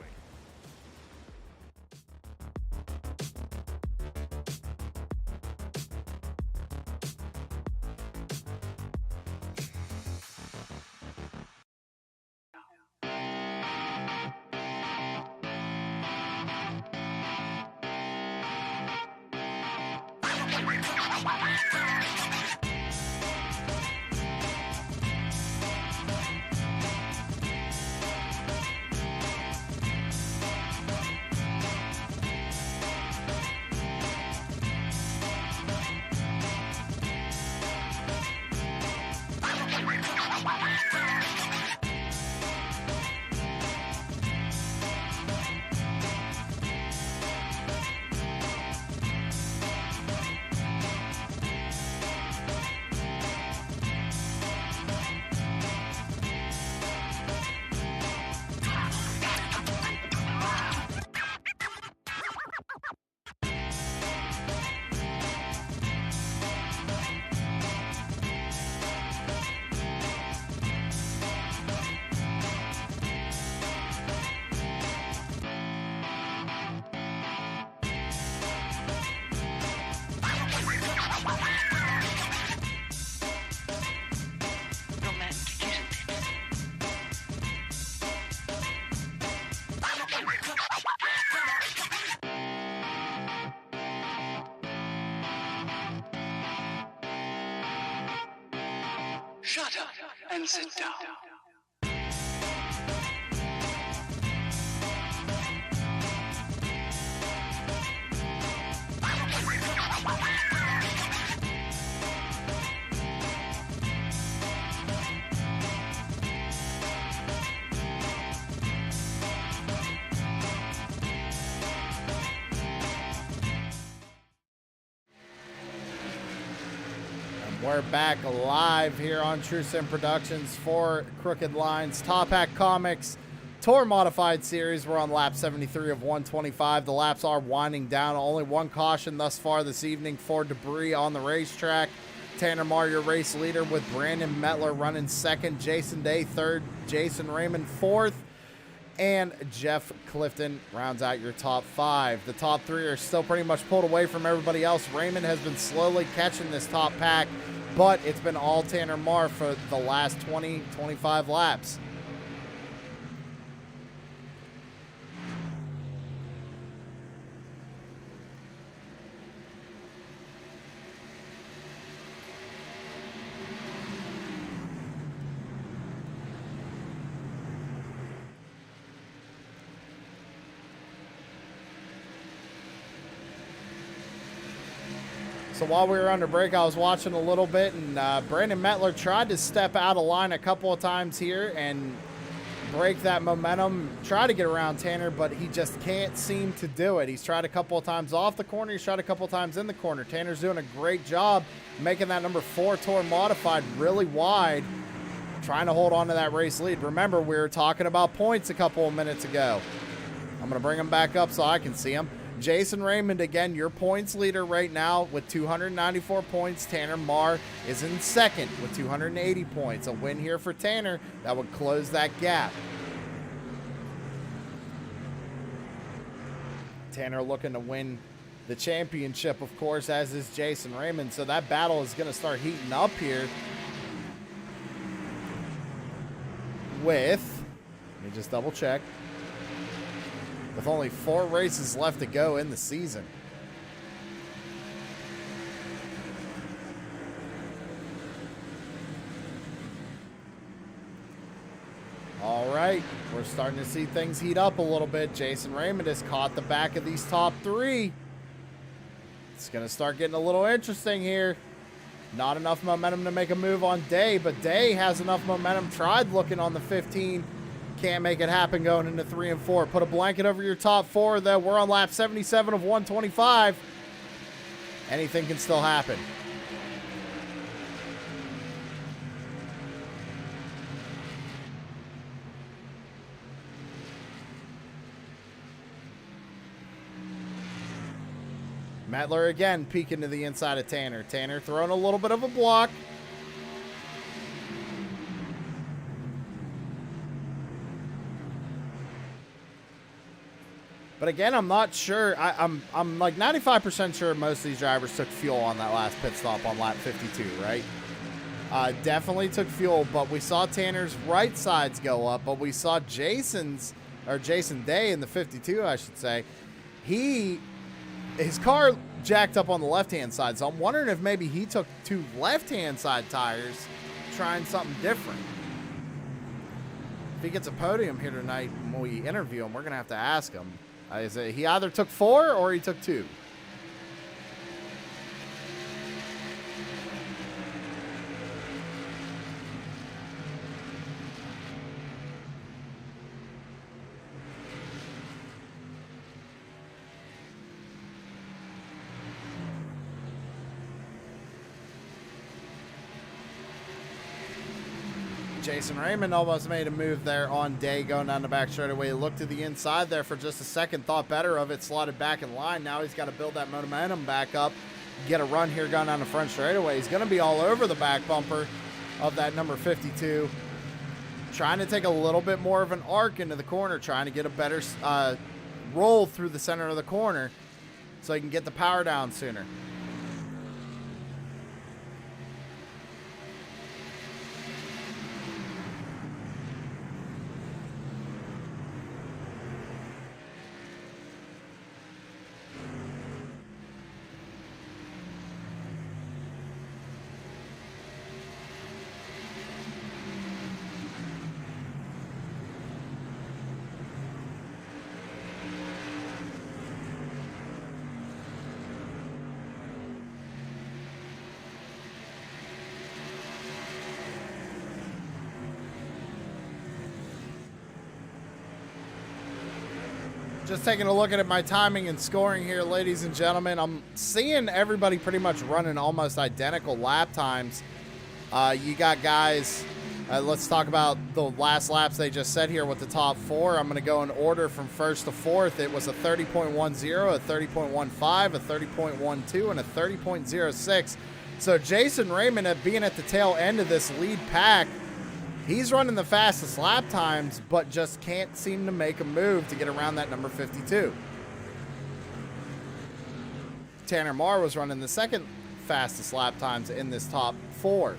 Shut up and sit down. We're back live here on True Sim Productions for Crooked Lines Top Hat Comics Tour Modified Series. We're on lap 73 of 125. The laps are winding down. Only one caution thus far this evening for debris on the racetrack. Tanner Marr, your race leader, with Brandon Metler running second, Jason Day third, Jason Raymond fourth, and Jeff Clifton rounds out your top five. The top three are still pretty much pulled away from everybody else. Raymond has been slowly catching this top pack, but it's been all Tanner Marr for the last 20-25 laps. So while we were under break, I was watching a little bit, and Brandon Metler tried to step out of line a couple of times here and break that momentum, try to get around Tanner, but he just can't seem to do it. He's tried a couple of times off the corner. He's tried a couple of times in the corner. Tanner's doing a great job making that number 4 Tour Modified really wide, trying to hold on to that race lead. Remember, we were talking about points a couple of minutes ago. I'm going to bring him back up so I can see him. Jason Raymond, again, your points leader right now with 294 points. Tanner Marr is in second with 280 points. A win here for Tanner that would close that gap. Tanner looking to win the championship, of course, as is Jason Raymond. So that battle is going to start heating up here with, let me just double check, with only 4 races left to go in the season. All right, we're starting to see things heat up a little bit. Jason Raymond has caught the back of these top 3. It's going to start getting a little interesting here. Not enough momentum to make a move on Day, but Day has enough momentum. Tried looking on the 15. Can't make it happen going into 3 and 4. Put a blanket over your top 4, though. We're on lap 77 of 125. Anything can still happen. Metler again peeking to the inside of Tanner. Tanner throwing a little bit of a block. But again, I'm not sure. I'm like 95% sure most of these drivers took fuel on that last pit stop on lap 52, right? Definitely took fuel, but we saw Tanner's right sides go up, but we saw Jason Day in the 52, I should say. His car jacked up on the left-hand side, so I'm wondering if maybe he took 2 left-hand side tires, trying something different. If he gets a podium here tonight when we interview him, we're going to have to ask him. He either took 4 or he took 2. Jason Raymond almost made a move there on Day going down the back straightaway. Looked to the inside there for just a second, thought better of it, slotted back in line. Now he's got to build that momentum back up, get a run here going down the front straightaway. He's going to be all over the back bumper of that number 52. Trying to take a little bit more of an arc into the corner, trying to get a better roll through the center of the corner so he can get the power down sooner. Just taking a look at my timing and scoring here, ladies and gentlemen. I'm seeing everybody pretty much running almost identical lap times. You got guys, let's talk about the last laps they just said here with the top 4. I'm going to go in order from first to fourth. It was a 30.10, a 30.15, a 30.12, and a 30.06. So Jason Raymond, being at the tail end of this lead pack, he's running the fastest lap times, but just can't seem to make a move to get around that number 52. Tanner Marr was running the second fastest lap times in this top 4.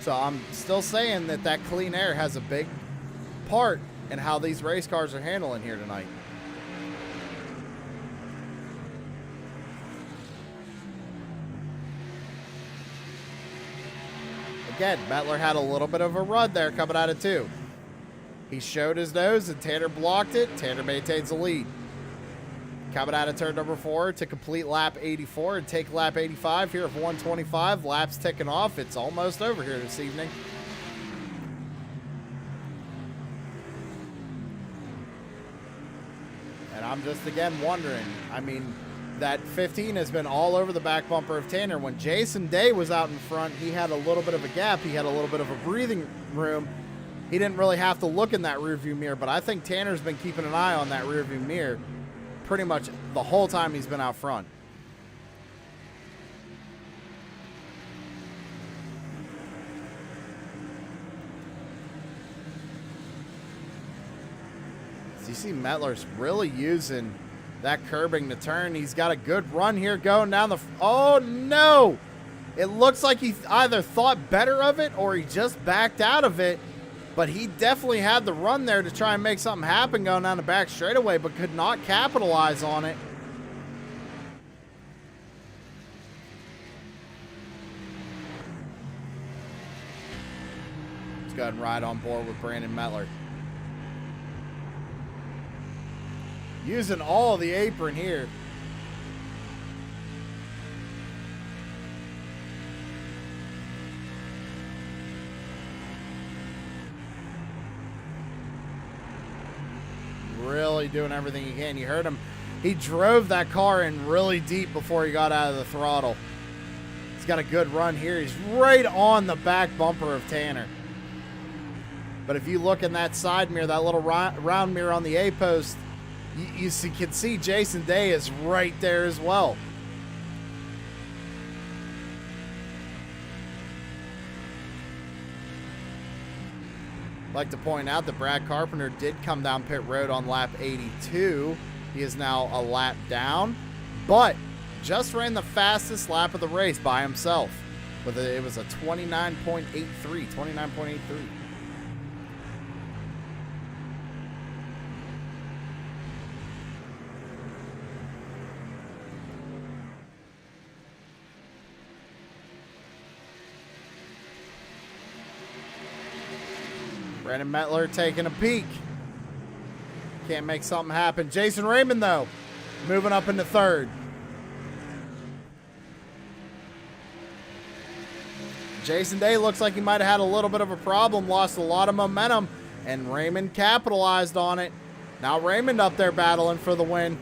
So I'm still saying that clean air has a big part in how these race cars are handling here tonight. Again, Metler had a little bit of a run there coming out of 2. He showed his nose and Tanner blocked it. Tanner maintains the lead. Coming out of turn number 4 to complete lap 84 and take lap 85 here of 125. Laps ticking off. It's almost over here this evening. And I'm just again wondering, I mean, that 15 has been all over the back bumper of Tanner. When Jason Day was out in front, he had a little bit of a gap. He had a little bit of a breathing room. He didn't really have to look in that rearview mirror, but I think Tanner's been keeping an eye on that rearview mirror pretty much the whole time he's been out front. So you see Metler's really using that curbing to turn. He's got a good run here going down the... Oh, no! It looks like he either thought better of it or he just backed out of it. But he definitely had the run there to try and make something happen going down the back straightaway, but could not capitalize on it. Let's go ahead and ride on board with Brandon Metler. Using all of the apron here. Really doing everything he can. You heard him. He drove that car in really deep before he got out of the throttle. He's got a good run here. He's right on the back bumper of Tanner. But if you look in that side mirror, that little round mirror on the A-post, you can see Jason Day is right there as well. I'd like to point out that Brad Carpenter did come down pit road on lap 82. He is now a lap down, but just ran the fastest lap of the race by himself. It was a 29.83. Brandon Mettler taking a peek. Can't make something happen. Jason Raymond, though, moving up into third. Jason Day looks like he might have had a little bit of a problem, lost a lot of momentum, and Raymond capitalized on it. Now Raymond up there battling for the win.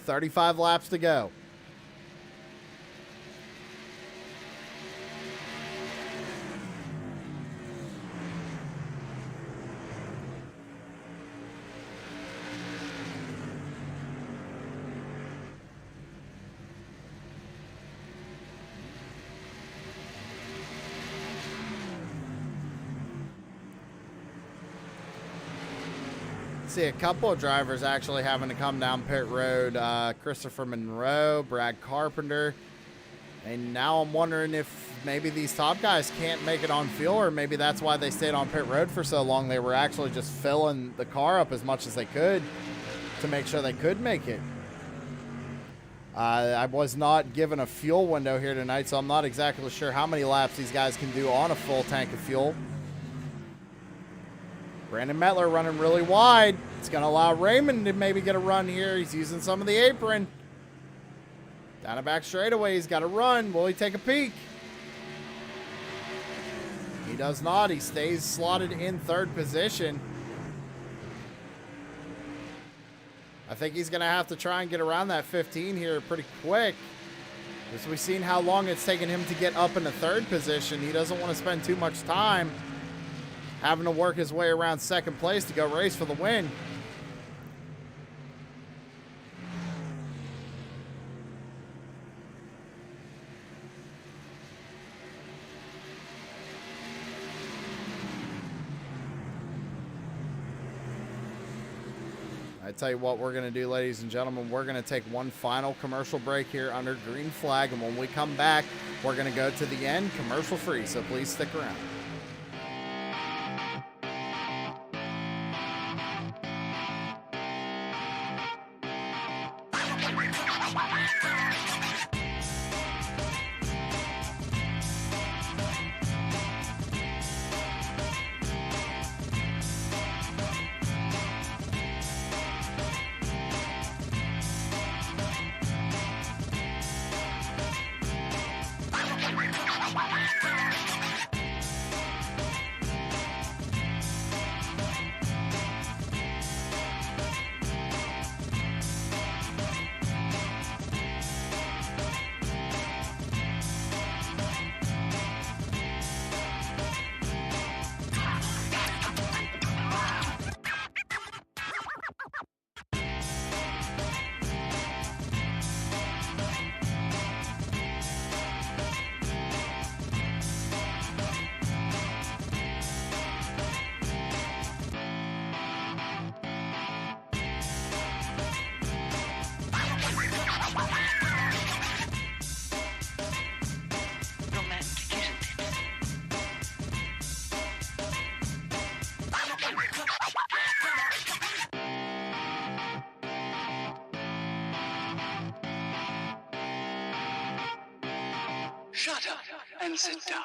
35 laps to go. See a couple of drivers actually having to come down pit road. Christopher Monroe, Brad Carpenter. And now I'm wondering if maybe these top guys can't make it on fuel, or maybe that's why they stayed on pit road for so long. They were actually just filling the car up as much as they could to make sure they could make it. I was not given a fuel window here tonight, so I'm not exactly sure how many laps these guys can do on a full tank of fuel. Brandon Mettler running really wide. It's going to allow Raymond to maybe get a run here. He's using some of the apron. Down a back straightaway. He's got to run. Will he take a peek? He does not. He stays slotted in third position. I think he's going to have to try and get around that 15 here pretty quick. As we've seen how long it's taken him to get up into third position, he doesn't want to spend too much time having to work his way around second place to go race for the win. I tell you what we're going to do, ladies and gentlemen. We're going to take one final commercial break here under green flag, and when we come back, we're going to go to the end commercial free, so please stick around. Shut up and sit down.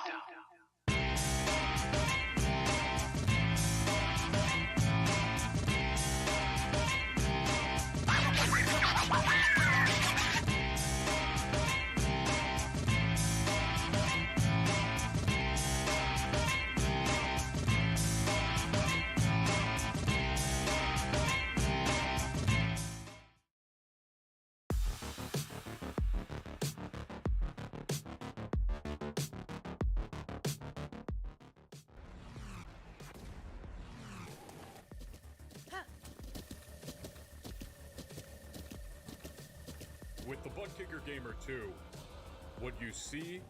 With the Butt Kicker Gamer 2, what you see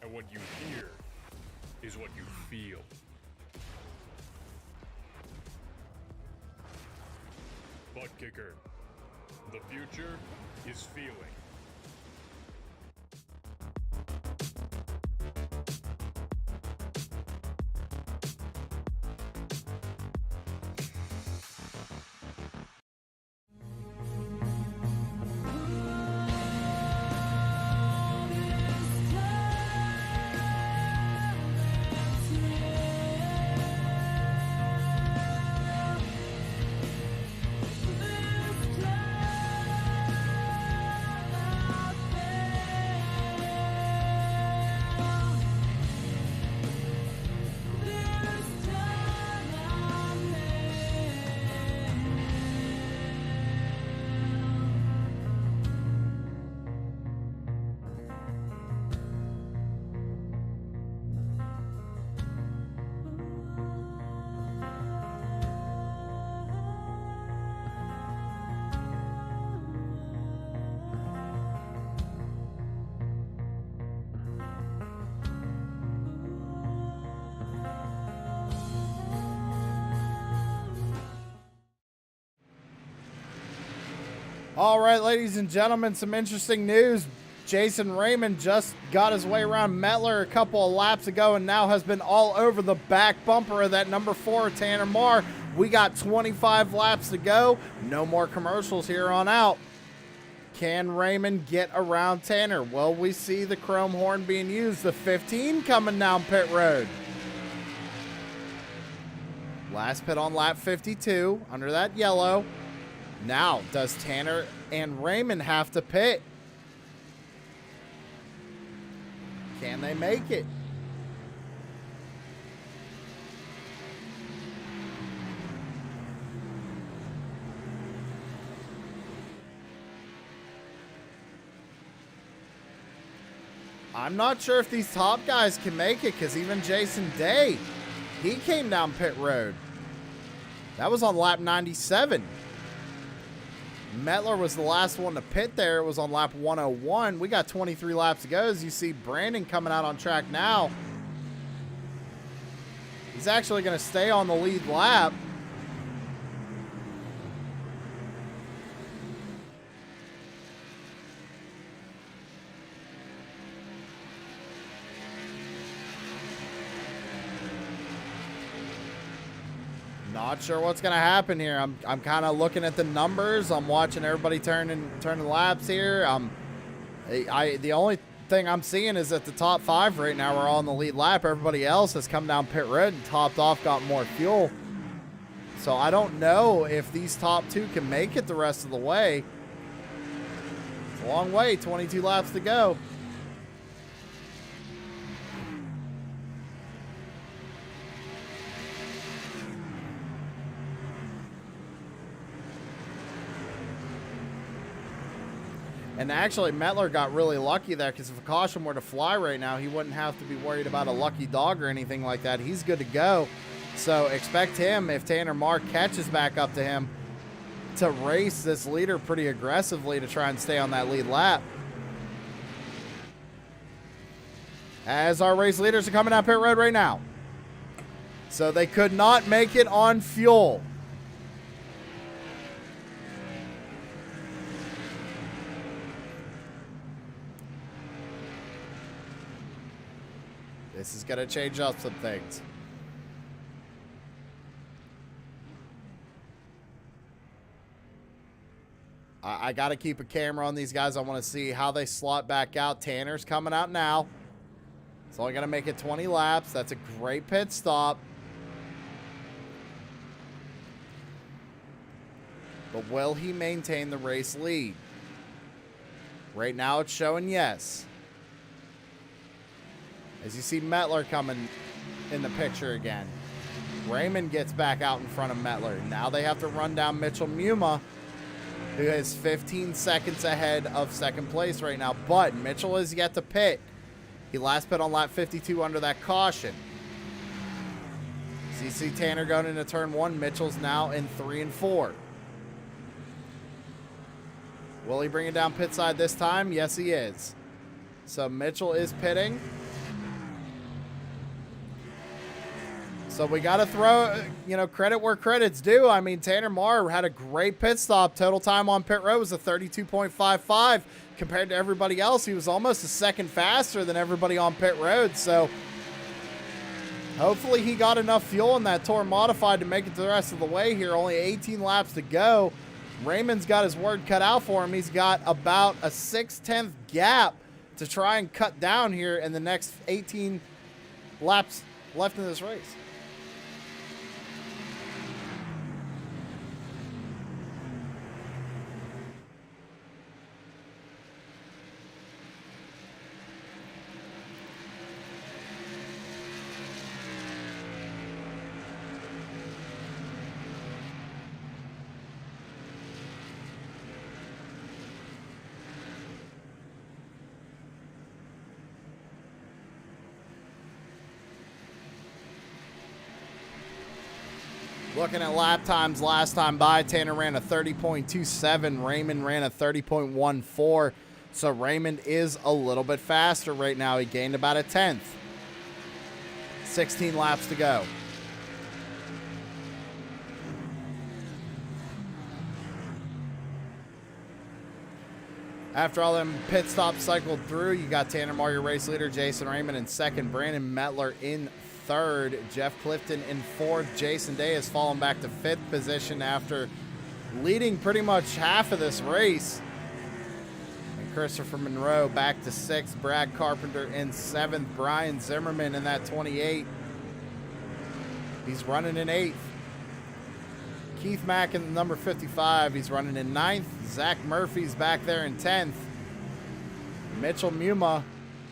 and what you hear is what you feel. Butt Kicker. The future is feeling. All right, ladies and gentlemen, some interesting news. Jason Raymond just got his way around Metler a couple of laps ago and now has been all over the back bumper of that number 4, Tanner Marr. We got 25 laps to go. No more commercials here on out. Can Raymond get around Tanner? Well, we see the chrome horn being used. The 15 coming down pit road. Last pit on lap 52 under that yellow. Now, does Tanner and Raymond have to pit? Can they make it? I'm not sure if these top guys can make it because even Jason Day, he came down pit road. That was on lap 97. Metler was the last one to pit there. It was on lap 101. We got 23 laps to go. As you see Brandon coming out on track now. He's actually going to stay on the lead lap. Not sure what's going to happen here. I'm kind of looking at the numbers. I'm watching everybody turning laps here. The only thing I'm seeing is that the top 5 right now are all on the lead lap. Everybody else has come down pit road and topped off, got more fuel. So I don't know if these top 2 can make it the rest of the way. It's a long way, 22 laps to go. And actually, Metler got really lucky there because if a caution were to fly right now, he wouldn't have to be worried about a lucky dog or anything like that. He's good to go. So expect him, if Tanner Marr catches back up to him, to race this leader pretty aggressively to try and stay on that lead lap. As our race leaders are coming down pit road right now. So they could not make it on fuel. This is going to change up some things. I got to keep a camera on these guys. I want to see how they slot back out. Tanner's coming out now. It's only going to make it 20 laps. That's a great pit stop. But will he maintain the race lead? Right now it's showing yes. As you see Metler coming in the picture again. Raymond gets back out in front of Metler. Now they have to run down Mitchell Muma, who is 15 seconds ahead of second place right now. But Mitchell is yet to pit. He last pit on lap 52 under that caution. So you see Tanner going into turn 1. Mitchell's now in 3 and 4. Will he bring it down pit side this time? Yes, he is. So Mitchell is pitting. So we got to throw, credit where credit's due. I mean, Tanner Marr had a great pit stop. Total time on pit road was a 32.55. Compared to everybody else, he was almost a second faster than everybody on pit road. So hopefully he got enough fuel in that Tour Modified to make it the rest of the way here. Only 18 laps to go. Raymond's got his word cut out for him. He's got about a 6/10 gap to try and cut down here in the next 18 laps left in this race. Looking at lap times last time by, Tanner ran a 30.27. Raymond ran a 30.14. So Raymond is a little bit faster right now. He gained about a 10th. 16 laps to go. After all them pit stops cycled through, you got Tanner Marr, your race leader, Jason Raymond in second, Brandon Mettler in third, Jeff Clifton in fourth. Jason Day has fallen back to fifth position after leading pretty much half of this race. And Christopher Monroe back to sixth, Brad Carpenter in seventh, Brian Zimmerman in that 28. He's running in eighth. Keith Mack in number 55, he's running in ninth. Zach Murphy's back there in 10th. Mitchell Muma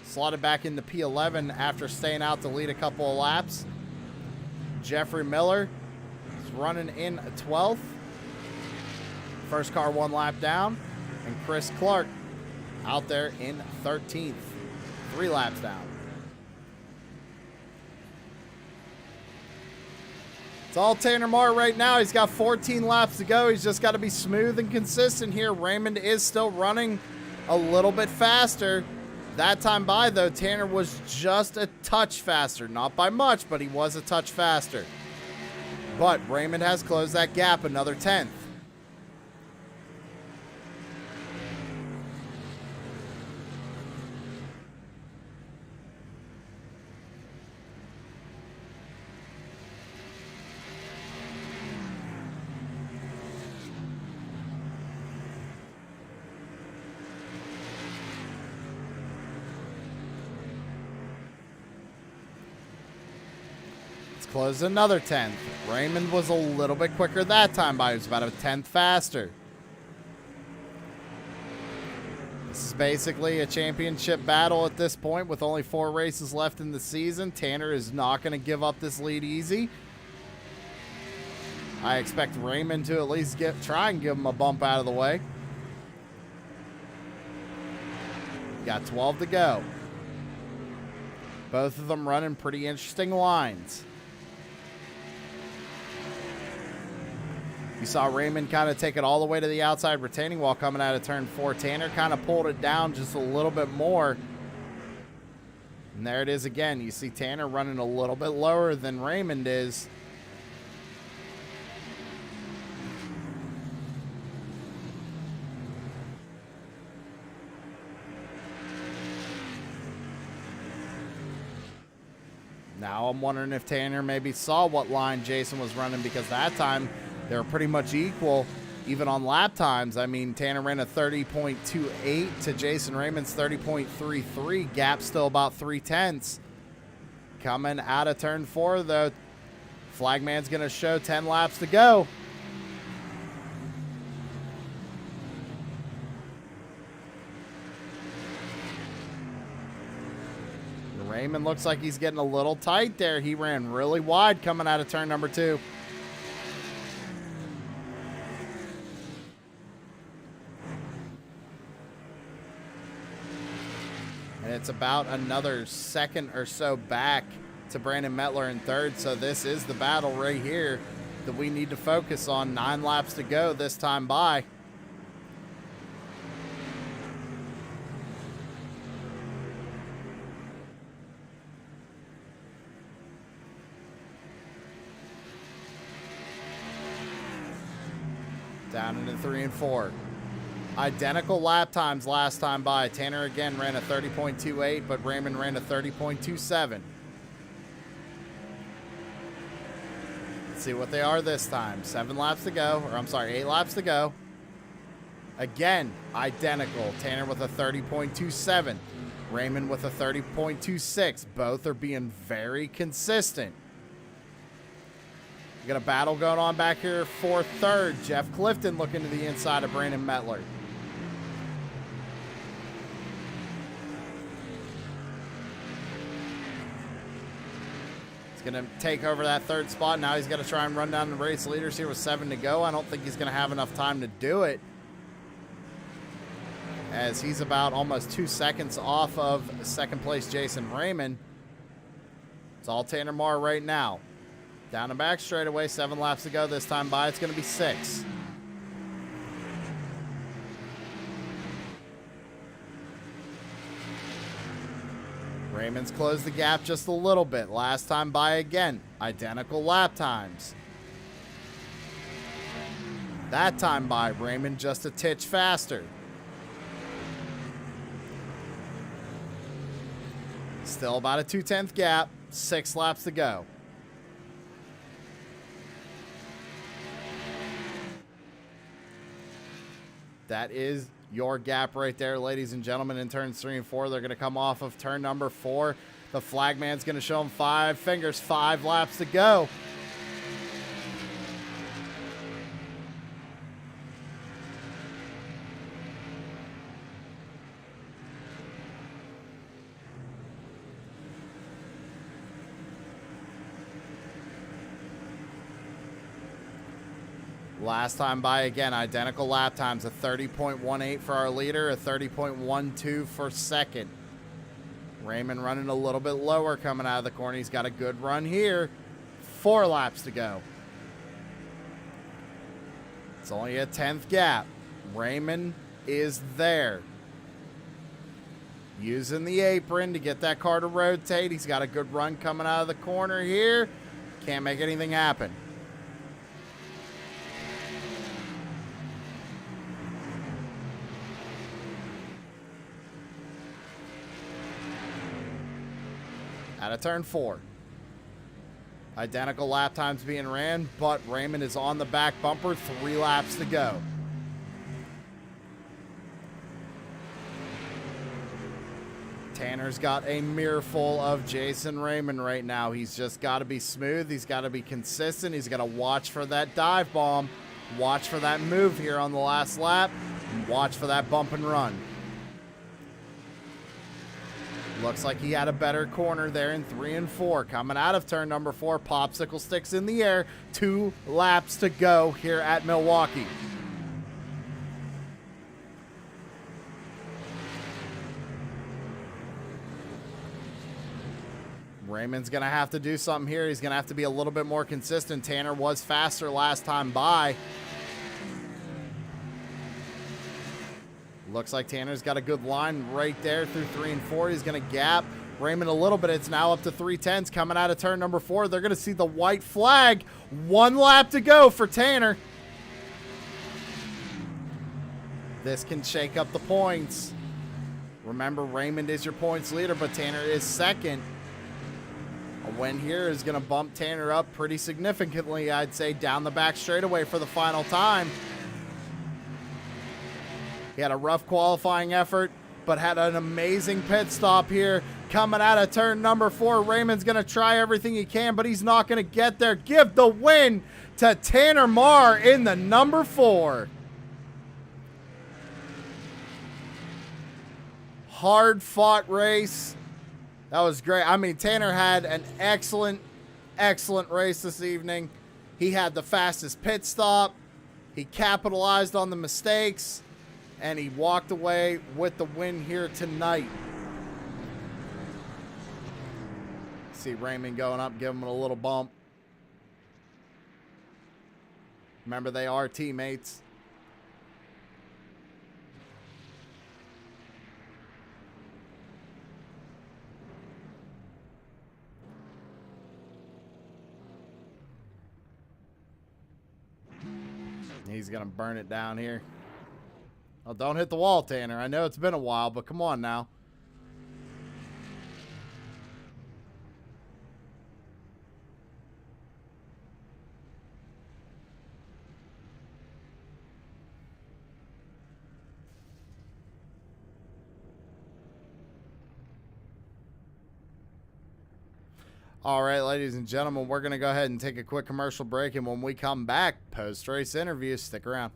slotted back into P11 after staying out to lead a couple of laps. Jeffrey Miller is running in 12th. First car one lap down. And Chris Clark out there in 13th. 3 laps down. It's all Tanner Marr right now. He's got 14 laps to go. He's just got to be smooth and consistent here. Raymond is still running a little bit faster. That time by, though, Tanner was just a touch faster. Not by much, but he was a touch faster. But Raymond has closed that gap another 10th. Closed another 10th. Raymond was a little bit quicker that time by. He was about a 10th faster. This is basically a championship battle at this point with only 4 races left in the season. Tanner is not going to give up this lead easy. I expect Raymond to at least try and give him a bump out of the way. Got 12 to go. Both of them running pretty interesting lines. You saw Raymond kind of take it all the way to the outside retaining wall coming out of turn 4. Tanner kind of pulled it down just a little bit more. And there it is again. You see Tanner running a little bit lower than Raymond is. Now I'm wondering if Tanner maybe saw what line Jason was running, because that time they were pretty much equal, even on lap times. I mean, Tanner ran a 30.28 to Jason Raymond's 30.33. Gap still about 3/10. Coming out of turn 4, though, Flagman's going to show 10 laps to go. Raymond looks like he's getting a little tight there. He ran really wide coming out of turn number 2. And it's about another second or so back to Brandon Mettler in third. So this is the battle right here that we need to focus on. 9 laps to go this time by. Down into 3 and 4. Identical lap times last time by. Tanner again ran a 30.28, but Raymond ran a 30.27. Let's see what they are this time. 7 laps to go, or I'm sorry, 8 laps to go. Again, identical. Tanner with a 30.27. Raymond with a 30.26. Both are being very consistent. We got a battle going on back here for third. Jeff Clifton looking to the inside of Brandon Mettler. He's going to take over that third spot. Now he's got to try and run down the race leaders here with 7 to go. I don't think he's going to have enough time to do it, as he's about almost 2 seconds off of second place Jason Raymond. It's all Tanner Marr right now. Down and back straightaway, 7 laps to go. This time by, it's going to be 6. Raymond's closed the gap just a little bit. Last time by again, identical lap times. That time by, Raymond just a titch faster. Still about a 2/10 gap. 6 laps to go. That is your gap right there, ladies and gentlemen. In turns 3 and 4, they're going to come off of turn number 4. The flagman's going to show them 5 fingers. 5 laps to go. Last time by again, identical lap times, a 30.18 for our leader, a 30.12 for second. Raymond running a little bit lower coming out of the corner. He's got a good run here. 4 laps to go. It's only a 10th gap. Raymond is there. Using the apron to get that car to rotate. He's got a good run coming out of the corner here. Can't make anything happen. Out of turn 4. Identical lap times being ran, but Raymond is on the back bumper. 3 laps to go. Tanner's got a mirror full of Jason Raymond right now. He's just got to be smooth. He's got to be consistent. He's got to watch for that dive bomb. Watch for that move here on the last lap. And watch for that bump and run. Looks like he had a better corner there in 3 and 4. Coming out of turn number 4, popsicle sticks in the air. 2 laps to go here at Milwaukee. Raymond's going to have to do something here. He's going to have to be a little bit more consistent. Tanner was faster last time by. Looks like Tanner's got a good line right there through 3 and 4. He's going to gap Raymond a little bit. It's now up to 3/10 coming out of turn number 4. They're going to see the white flag. 1 lap to go for Tanner. This can shake up the points. Remember, Raymond is your points leader, but Tanner is second. A win here is going to bump Tanner up pretty significantly, I'd say, down the back straightaway for the final time. He had a rough qualifying effort, but had an amazing pit stop here. Coming out of turn number 4, Raymond's going to try everything he can, but he's not going to get there. Give the win to Tanner Marr in the number 4. Hard-fought race. That was great. I mean, Tanner had an excellent race this evening. He had the fastest pit stop. He capitalized on the mistakes. And he walked away with the win here tonight. See Raymond going up, give him a little bump. Remember, they are teammates. He's going to burn it down here. Oh, don't hit the wall, Tanner. I know it's been a while, but come on now. All right, ladies and gentlemen, we're going to go ahead and take a quick commercial break, and when we come back, post-race interview. Stick around.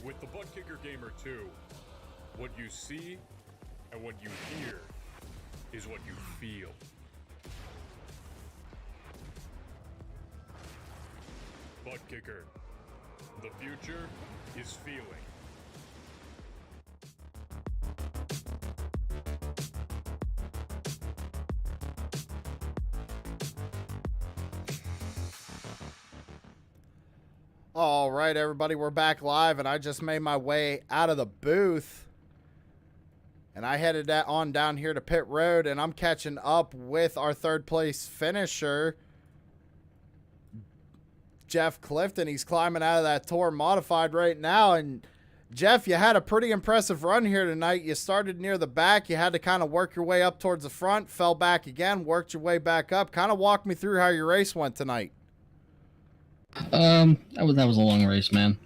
With the Butt Kicker Gamer 2, what you see and what you hear is what you feel. Butt Kicker. The future is feeling. All right, everybody, we're back live, and I just made my way out of the booth, and I headed on down here to pit road, and I'm catching up with our third place finisher, Jeff Clifton. He's climbing out of that Tour Modified right now, and Jeff, you had a pretty impressive run here tonight. You started near the back. You had to kind of work your way up towards the front, fell back again, worked your way back up. Kind of walk me through how your race went tonight. That was a long race, man.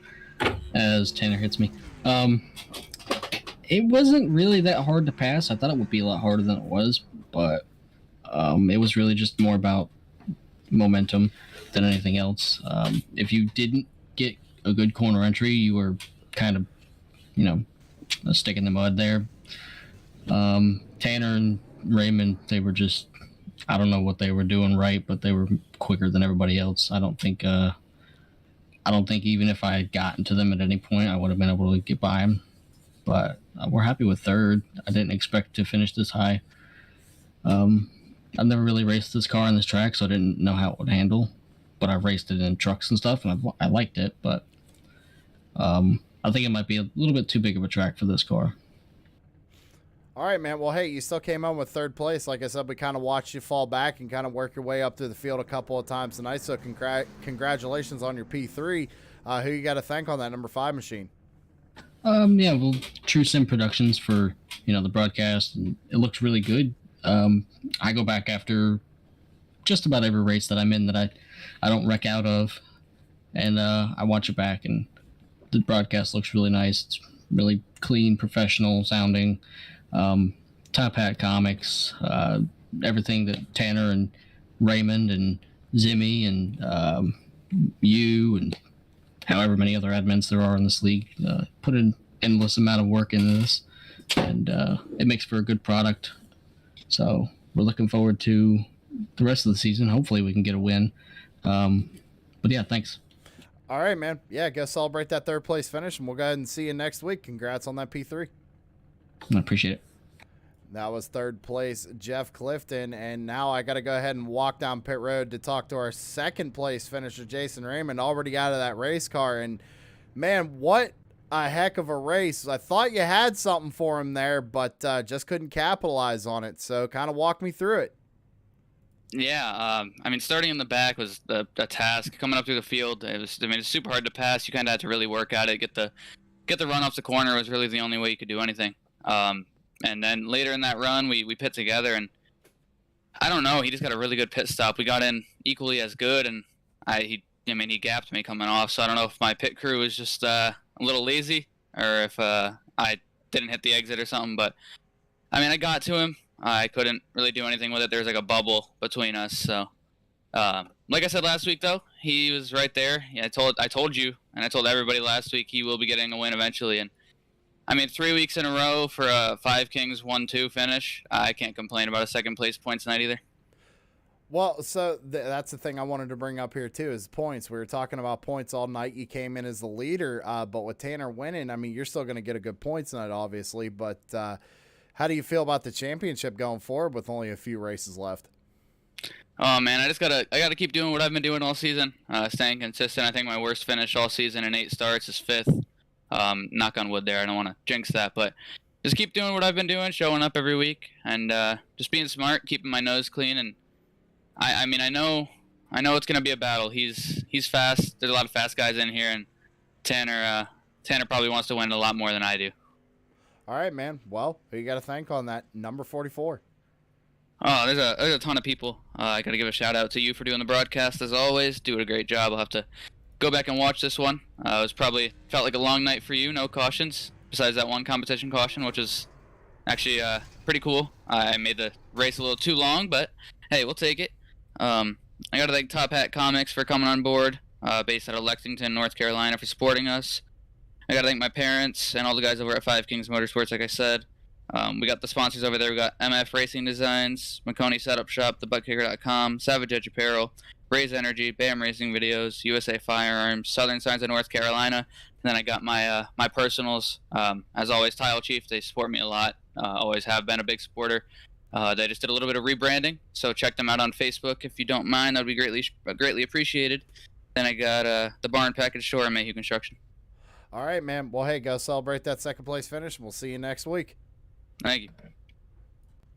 As Tanner hits me. It wasn't really that hard to pass. I thought it would be a lot harder than it was, but it was really just more about momentum than anything else. If you didn't get a good corner entry, you were kind of, a stick in the mud there. Tanner and Raymond, they were just, I don't know what they were doing right, but they were quicker than everybody else. I don't think even if I had gotten to them at any point, I would have been able to get by them. But we're happy with third. I didn't expect to finish this high. I've never really raced this car on this track, so I didn't know how it would handle. But I've raced it in trucks and stuff, and I liked it. But I think it might be a little bit too big of a track for this car. All right, man. Well, hey, you still came on with third place. Like I said, we kind of watched you fall back and kind of work your way up through the field a couple of times tonight. So congratulations on your P3. Who you got to thank on that number 5 machine? True Sim Productions for, the broadcast. And it looks really good. I go back after just about every race that I'm in that I don't wreck out of. And I watch it back, and the broadcast looks really nice. It's really clean, professional sounding. Top Hat Comics, everything that Tanner and Raymond and Zimmy and you and however many other admins there are in this league put an endless amount of work into this, and it makes for a good product. So we're looking forward to the rest of the season. Hopefully we can get a win. But yeah, thanks. All right, man. Yeah, go celebrate that third place finish, and we'll go ahead and see you next week. Congrats on that P3. I appreciate it. That was third place, Jeff Clifton. And now I got to go ahead and walk down pit road to talk to our second place finisher, Jason Raymond, already out of that race car. And, man, what a heck of a race. I thought you had something for him there, but just couldn't capitalize on it. So kind of walk me through it. Yeah, I mean, starting in the back was a task. Coming up through the field, it's super hard to pass. You kind of had to really work at it. Get the run off the corner was really the only way you could do anything. And then later in that run, we pit together, and I don't know, he just got a really good pit stop. We got in equally as good, and he gapped me coming off. So I don't know if my pit crew was just a little lazy, or if I didn't hit the exit or something. But I mean, I got to him. I couldn't really do anything with it. There was like a bubble between us. So, like I said last week, though, he was right there. Yeah, I told you, and I told everybody last week he will be getting a win eventually. And I mean, 3 weeks in a row for a 5 Kings 1-2 finish. I can't complain about a second place points night either. Well, so that's the thing I wanted to bring up here too, is points. We were talking about points all night. You came in as the leader, but with Tanner winning, I mean, you're still going to get a good points night, obviously. But how do you feel about the championship going forward with only a few races left? Oh man, I gotta keep doing what I've been doing all season, staying consistent. I think my worst finish all season in 8 starts is 5th. Knock on wood there. I don't want to jinx that, but just keep doing what I've been doing, showing up every week, and just being smart, keeping my nose clean. And I mean, I know it's gonna be a battle. He's fast. There's a lot of fast guys in here, and Tanner probably wants to win a lot more than I do. All right, man. Well, who you got to thank on that number 44? Oh, there's a ton of people. I got to give a shout out to you for doing the broadcast as always. Doing a great job. I'll have to go back and watch this one. It felt like a long night for you. No cautions besides that one competition caution, which is actually pretty cool. I made the race a little too long, but hey, we'll take it. I got to thank Top Hat Comics for coming on board, based out of Lexington, North Carolina, for supporting us. I got to thank my parents and all the guys over at 5 Kings Motorsports, like I said. We got the sponsors over there. We got MF Racing Designs, McConey Setup Shop, TheButtKicker.com, Savage Edge Apparel, Raise Energy, BAM Racing Videos, USA Firearms, Southern Signs of North Carolina. And then I got my personals. As always, Tile Chief. They support me a lot. Always have been a big supporter. They just did a little bit of rebranding, so check them out on Facebook if you don't mind. That would be greatly appreciated. Then I got the Barn Package Store and Mayhew Construction. All right, man. Well, hey, go celebrate that second place finish, and we'll see you next week. Thank you.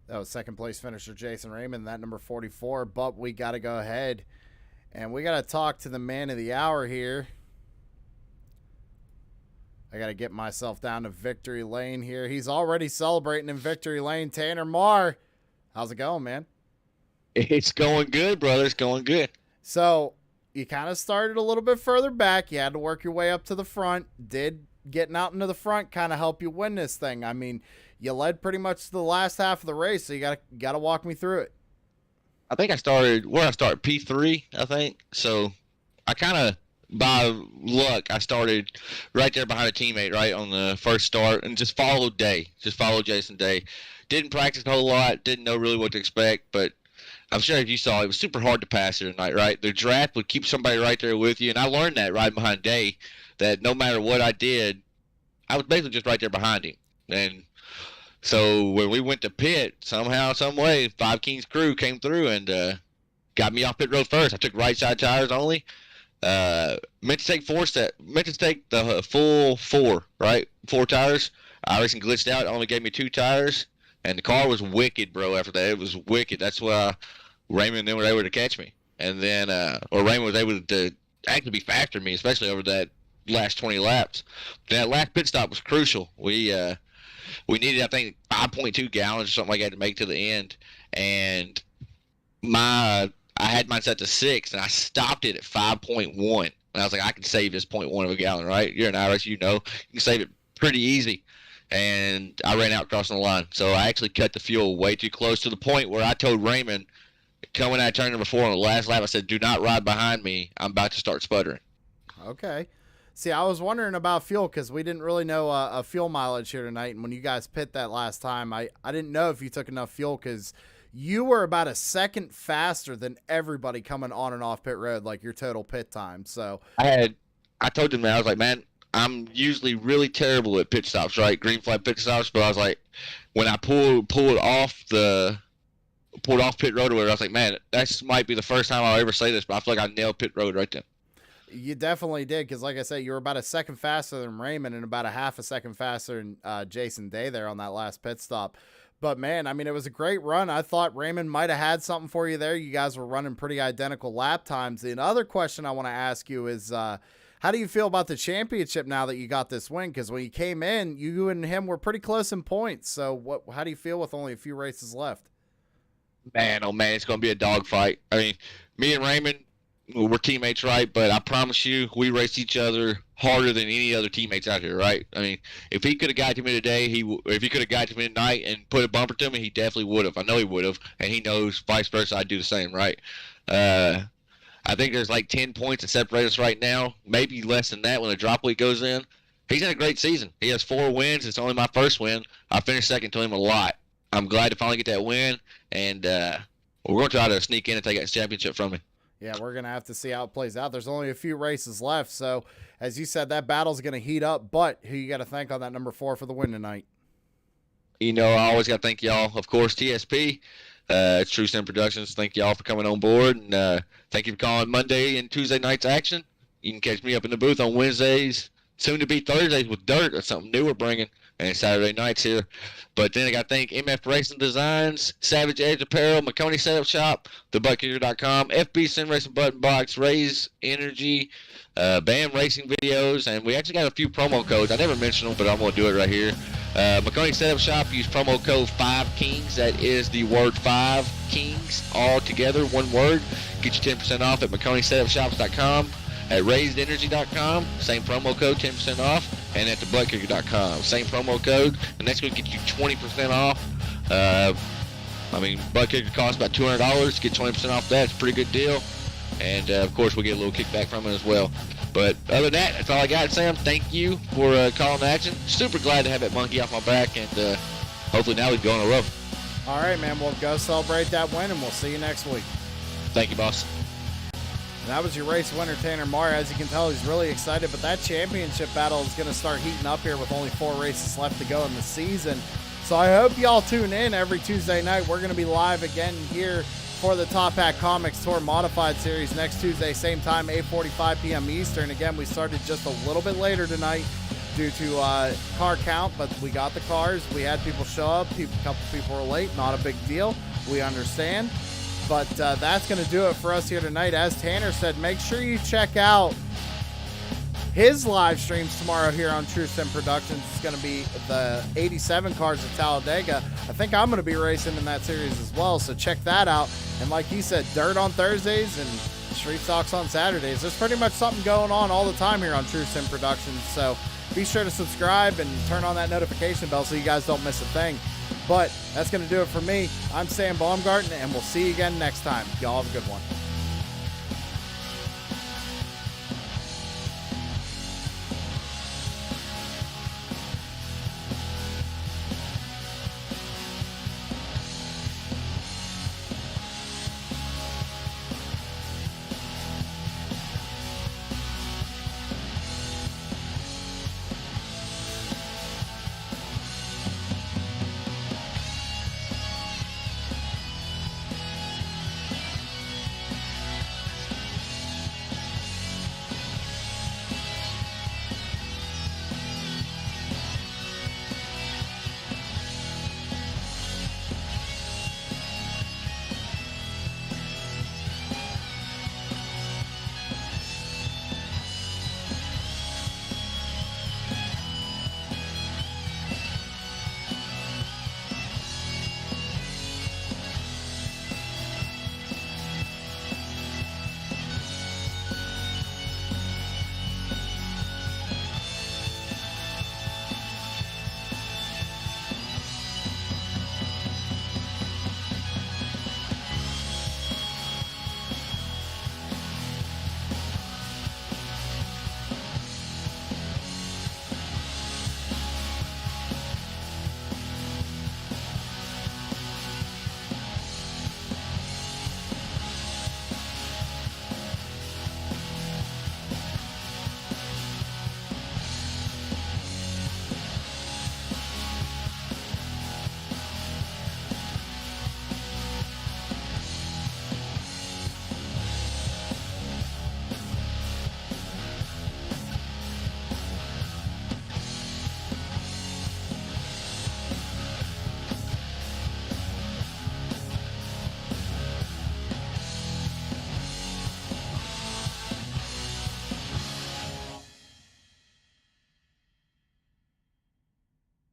That was second place finisher Jason Raymond, that number 44. But we got to go ahead, and we got to talk to the man of the hour here. I got to get myself down to victory lane here. He's already celebrating in victory lane. Tanner Marr, how's it going, man? It's going good, brother. It's going good. So you kind of started a little bit further back. You had to work your way up to the front. Did getting out into the front kind of help you win this thing? I mean, you led pretty much the last half of the race, so you got to walk me through it. I think I started P3, I think. So I kind of, by luck, I started right there behind a teammate, right on the first start, and just followed Jason Day. Didn't practice a whole lot, didn't know really what to expect, but I'm sure if you saw, it was super hard to pass here tonight, right? The draft would keep somebody right there with you, and I learned that riding behind Day, that no matter what I did, I was basically just right there behind him. And so when we went to pit, somehow, some way, 5 Kings crew came through and got me off pit road first. I took right side tires only. Meant to take the full 4, right? 4 tires. iracing glitched out, only gave me 2 tires. And the car was wicked, bro, after that. It was wicked. That's why Raymond and them were able to catch me. And then, or Raymond was able to actually be faster than me, especially over that last 20 laps. That last pit stop was crucial. We needed, I think, 5.2 gallons or something like that to make it to the end. And I had mine set to 6, and I stopped it at 5.1. And I was like, I can save this 0.1 of a gallon, right? You're an Irish, you know. You can save it pretty easy. And I ran out crossing the line. So I actually cut the fuel way too close, to the point where I told Raymond, coming out of turn number 4 on the last lap, I said, do not ride behind me. I'm about to start sputtering. Okay. See, I was wondering about fuel because we didn't really know a fuel mileage here tonight. And when you guys pit that last time, I didn't know if you took enough fuel because you were about a second faster than everybody coming on and off pit road, like your total pit time. So I told him that. I was like, man, I'm usually really terrible at pit stops, right? Green flag pit stops. But I was like, when I pulled off pit road or whatever, I was like, man, that might be the first time I'll ever say this, but I feel like I nailed pit road right then. You definitely did, because like I said, you were about a second faster than Raymond and about a half a second faster than Jason Day there on that last pit stop. But man, I mean, it was a great run. I thought Raymond might have had something for you there. You guys were running pretty identical lap times. The other question I want to ask you is, how do you feel about the championship now that you got this win? Because when you came in, you and him were pretty close in points. So how do you feel with only a few races left? Man, oh man, it's going to be a dogfight. I mean, me and Raymond, we're teammates, right? But I promise you, we race each other harder than any other teammates out here, right? I mean, if he could have got to me today, if he could have got to me tonight and put a bumper to me, he definitely would have. I know he would have, and he knows vice versa. I'd do the same, right? I think there's like 10 points that separate us right now, maybe less than that when the drop week goes in. He's had a great season. He has 4 wins. It's only my first win. I finished second to him a lot. I'm glad to finally get that win, and we're going to try to sneak in and take that championship from me. Yeah, we're going to have to see how it plays out. There's only a few races left, so as you said, that battle's going to heat up, but who you got to thank on that number 4 for the win tonight? You know, I always got to thank y'all, of course, TSP. It's True Sim Productions. Thank y'all for coming on board, and thank you for calling Monday and Tuesday night's action. You can catch me up in the booth on Wednesdays, soon to be Thursdays with Dirt or something new we're bringing, and Saturday nights here. But then I got to thank MF Racing Designs, Savage Edge Apparel, McConey Setup Shop, TheButtKicker.com, FB Sim Racing Button Box, Raise Energy, BAM Racing Videos, and we actually got a few promo codes. I never mentioned them, but I'm going to do it right here. McConey Setup Shop, use promo code 5KINGS. That is the word 5 Kings all together, one word. Get you 10% off at McConeySetupShops.com. At RaisedEnergy.com, same promo code, 10% off. And at TheButtKicker.com, same promo code. The next one get you 20% off. I mean, Butt Kicker costs about $200. Get 20% off that. It's a pretty good deal. And, of course, we get a little kickback from it as well. But other than that, that's all I got, Sam. Thank you for calling the action. Super glad to have that monkey off my back. And hopefully now we can go on a row. All right, man. We'll go celebrate that win, and we'll see you next week. Thank you, boss. And that was your race winner, Tanner Marr. As you can tell, he's really excited, but that championship battle is going to start heating up here with only 4 races left to go in the season. So I hope y'all tune in every Tuesday night. We're going to be live again here for the Top Hat Comics Tour Modified Series next Tuesday, same time, 8:45 p.m. Eastern. Again, we started just a little bit later tonight due to car count, but we got the cars. We had people show up. A couple people were late. Not a big deal. We understand. But that's going to do it for us here tonight. As Tanner said, make sure you check out his live streams tomorrow here on True Sim Productions. It's going to be the 87 cars at Talladega. I think I'm going to be racing in that series as well, so check that out. And like he said, Dirt on Thursdays and Street Stocks on Saturdays. There's pretty much something going on all the time here on True Sim Productions, so be sure to subscribe and turn on that notification bell so you guys don't miss a thing. But that's going to do it for me. I'm Sam Baumgarten, and we'll see you again next time. Y'all have a good one.